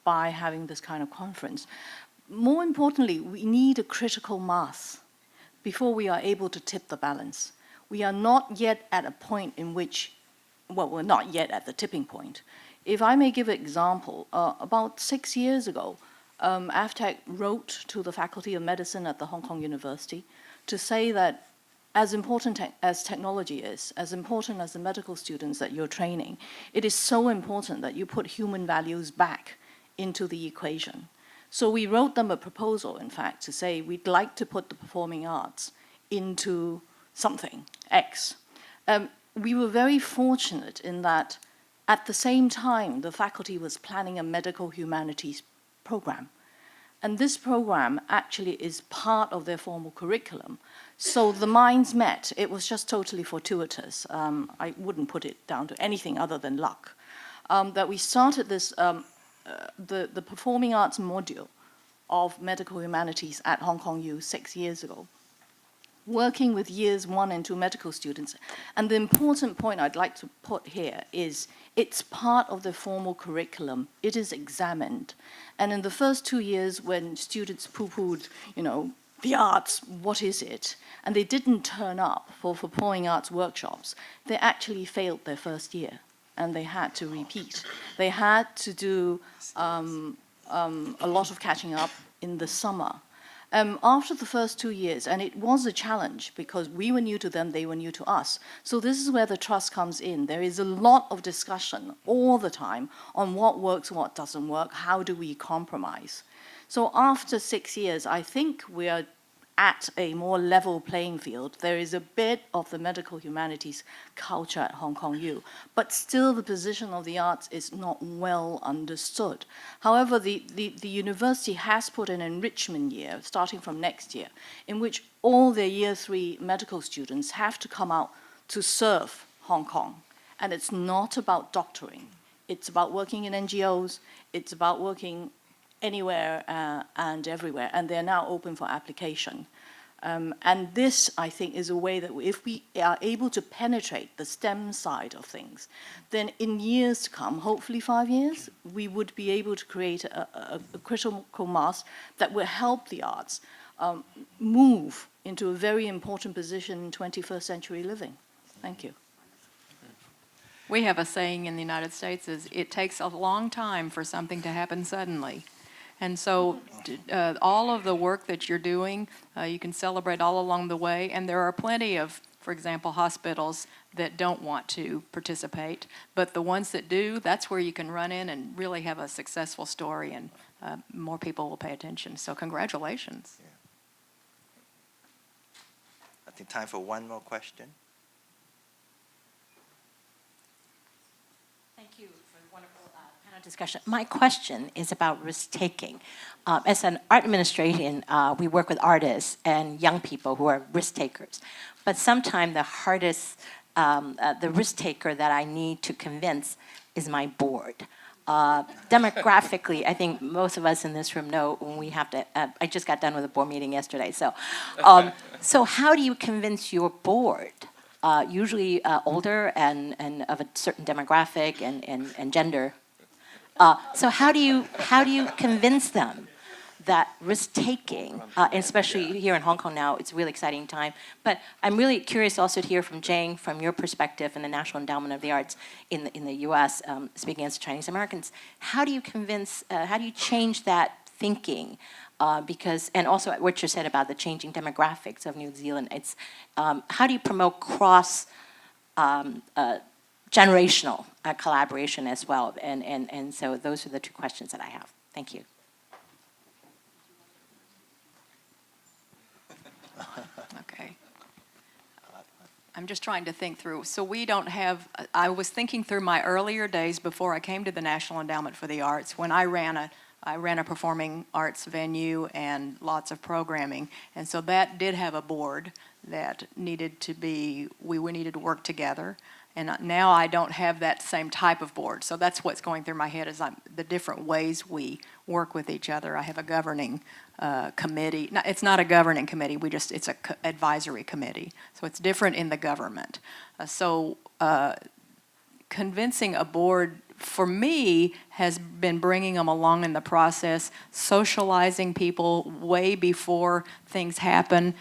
by having this kind of conference. More importantly, we need a critical mass before we are able to tip the balance. We are not yet at a point in which, well, we're not yet at the tipping point. If I may give an example, about 6 years ago, AFTEC wrote to the Faculty of Medicine at the Hong Kong University to say that as important as technology is, as important as the medical students that you're training, it is so important that you put human values back into the equation. So we wrote them a proposal, in fact, to say we'd like to put the performing arts into something, X. We were very fortunate in that at the same time, the faculty was planning a medical humanities program. And this program actually is part of their formal curriculum. So the minds met. It was just totally fortuitous. I wouldn't put it down to anything other than luck. That we started this, the performing arts module of medical humanities at Hong Kong U 6 years ago, working with years 1 and 2 medical students. And the important point I'd like to put here is it's part of the formal curriculum. It is examined. And in the first 2 years when students poo-pooed, the arts, what is it? And they didn't turn up for performing arts workshops, they actually failed their first year and they had to repeat. They had to do a lot of catching up in the summer. After the first 2 years, and it was a challenge because we were new to them, they were new to us. So this is where the trust comes in. There is a lot of discussion all the time on what works, what doesn't work, how do we compromise. So after 6 years, I think we are at a more level playing field. There is a bit of the medical humanities culture at Hong Kong U, but still the position of the arts is not well understood. However, the university has put an enrichment year, starting from next year, in which all their year 3 medical students have to come out to serve Hong Kong. And it's not about doctoring. It's about working in NGOs. It's about working anywhere and everywhere, and they're now open for application. And this, I think, is a way that if we are able to penetrate the STEM side of things, then in years to come, hopefully 5 years, we would be able to create a critical mass that will help the arts move into a very important position in 21st century living. Thank you. we have a saying in the United States is it takes a long time for something to happen suddenly. And so all of the work that you're doing, you can celebrate all along the way, and there are plenty of for example, hospitals that don't want to participate. But the ones that do, that's where you can run in and really have a successful story, and more people will pay attention. So congratulations. Yeah. I think time for one more question. Thank you for the wonderful panel discussion. My question is about risk-taking. As an art administration, we work with artists and young people who are risk-takers. But sometimes the hardest, the risk-taker that I need to convince is my board. Demographically, I think most of us in this room know when we have to, I just got done with a board meeting yesterday, so how do you convince your board, usually older and of a certain demographic and gender, so how do you convince them that risk-taking, and especially here in Hong Kong now, it's a really exciting time. But I'm really curious also to hear from Jane, from your perspective in the National Endowment of the Arts in the U.S., speaking as Chinese Americans. How do you convince, how do you change that thinking? Because, and also what you said about the changing demographics of New Zealand, it's, how do you promote cross generational collaboration as well? And so those are the two questions that I have. Thank you. Okay. I'm just trying to think through. So we don't have, I was thinking through my earlier days before I came to the National Endowment for the Arts, when I ran a performing arts venue and lots of programming. And so that did have a board that needed to be, we needed to work together. And now I don't have that same type of board. So that's what's going through my head, is the different ways we work with each other. I have a governing committee. No, it's not a governing committee. It's an advisory committee. So it's different in the government. Convincing a board, for me, has been bringing them along in the process, socializing people way before things happen,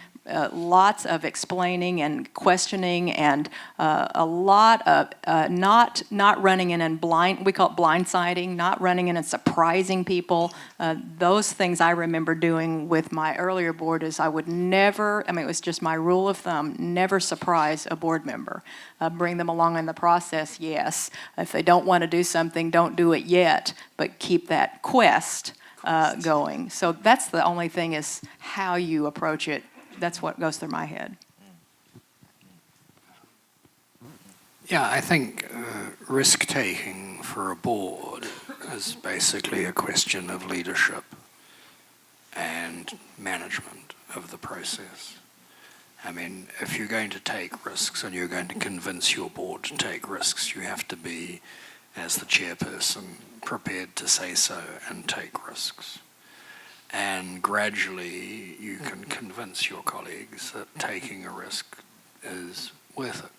lots of explaining and questioning, and a lot of not running in and we call it blindsiding, not running in and surprising people. Those things I remember doing with my earlier board is I would never, it was just my rule of thumb, never surprise a board member. Bring them along in the process, yes. If they don't want to do something, don't do it yet, but keep that quest going. So that's the only thing, is how you approach it. That's what goes through my head. Yeah, I think risk-taking for a board is basically a question of leadership and management of the process. I mean, if you're going to take risks and you're going to convince your board to take risks, you have to be, as the chairperson, prepared to say so and take risks. And gradually you can convince your colleagues that taking a risk is worth it.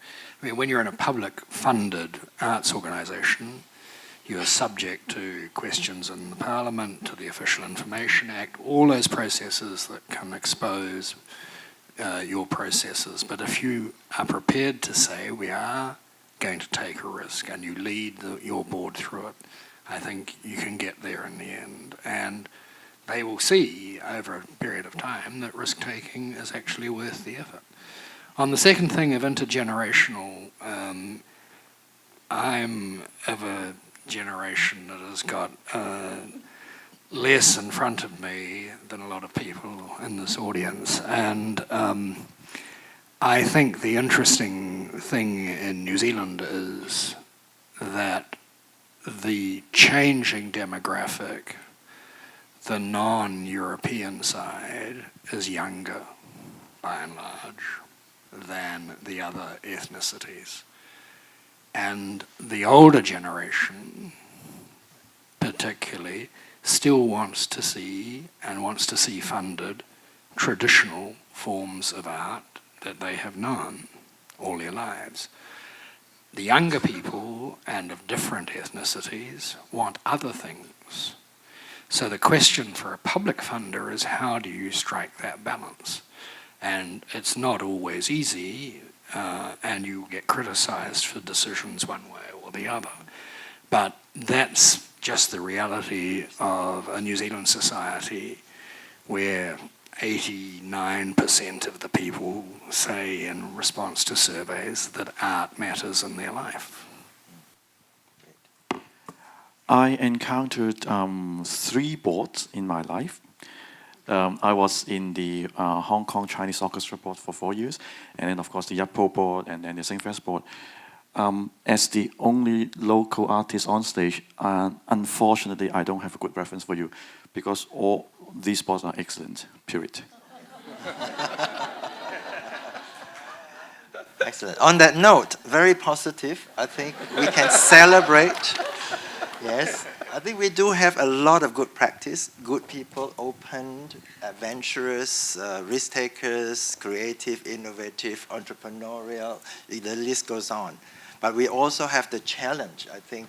I mean, when you're in a public-funded arts organisation, you are subject to questions in the Parliament, to the Official Information Act, all those processes that can expose your processes. But if you are prepared to say, we are going to take a risk, and you lead your board through it, I think you can get there in the end. And they will see over a period of time that risk-taking is actually worth the effort. On the second thing of intergenerational, I'm of a generation that has got less in front of me than a lot of people in this audience. And I think the interesting thing in New Zealand is that the changing demographic, the non-European side, is younger, by and large, than the other ethnicities. And the older generation, particularly, still wants to see funded traditional forms of art that they have known all their lives. The younger people, and of different ethnicities, want other things. So the question for a public funder is, how do you strike that balance? And it's not always easy, and you get criticised for decisions one way or the other. But that's just the reality of a New Zealand society where 89% of the people say in response to surveys that art matters in their life. I encountered 3 boards in my life. I was in the Hong Kong Chinese Orchestra Board for 4 years, and then of course the YAPO Board and then the SingFest Board. As the only local artist on stage, unfortunately I don't have a good reference for you, because all these boards are excellent, period. Excellent. On that note, very positive. I think we can celebrate. Yes, I think we do have a lot of good practice, good people, open, adventurous, risk takers, creative, innovative, entrepreneurial, the list goes on. But we also have the challenge, I think,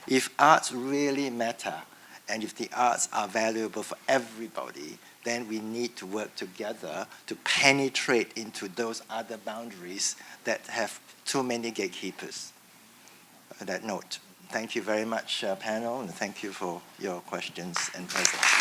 if arts really matter, and if the arts are valuable for everybody, then we need to work together to penetrate into those other boundaries that have too many gatekeepers. On that note, thank you very much, panel, and thank you for your questions and presence.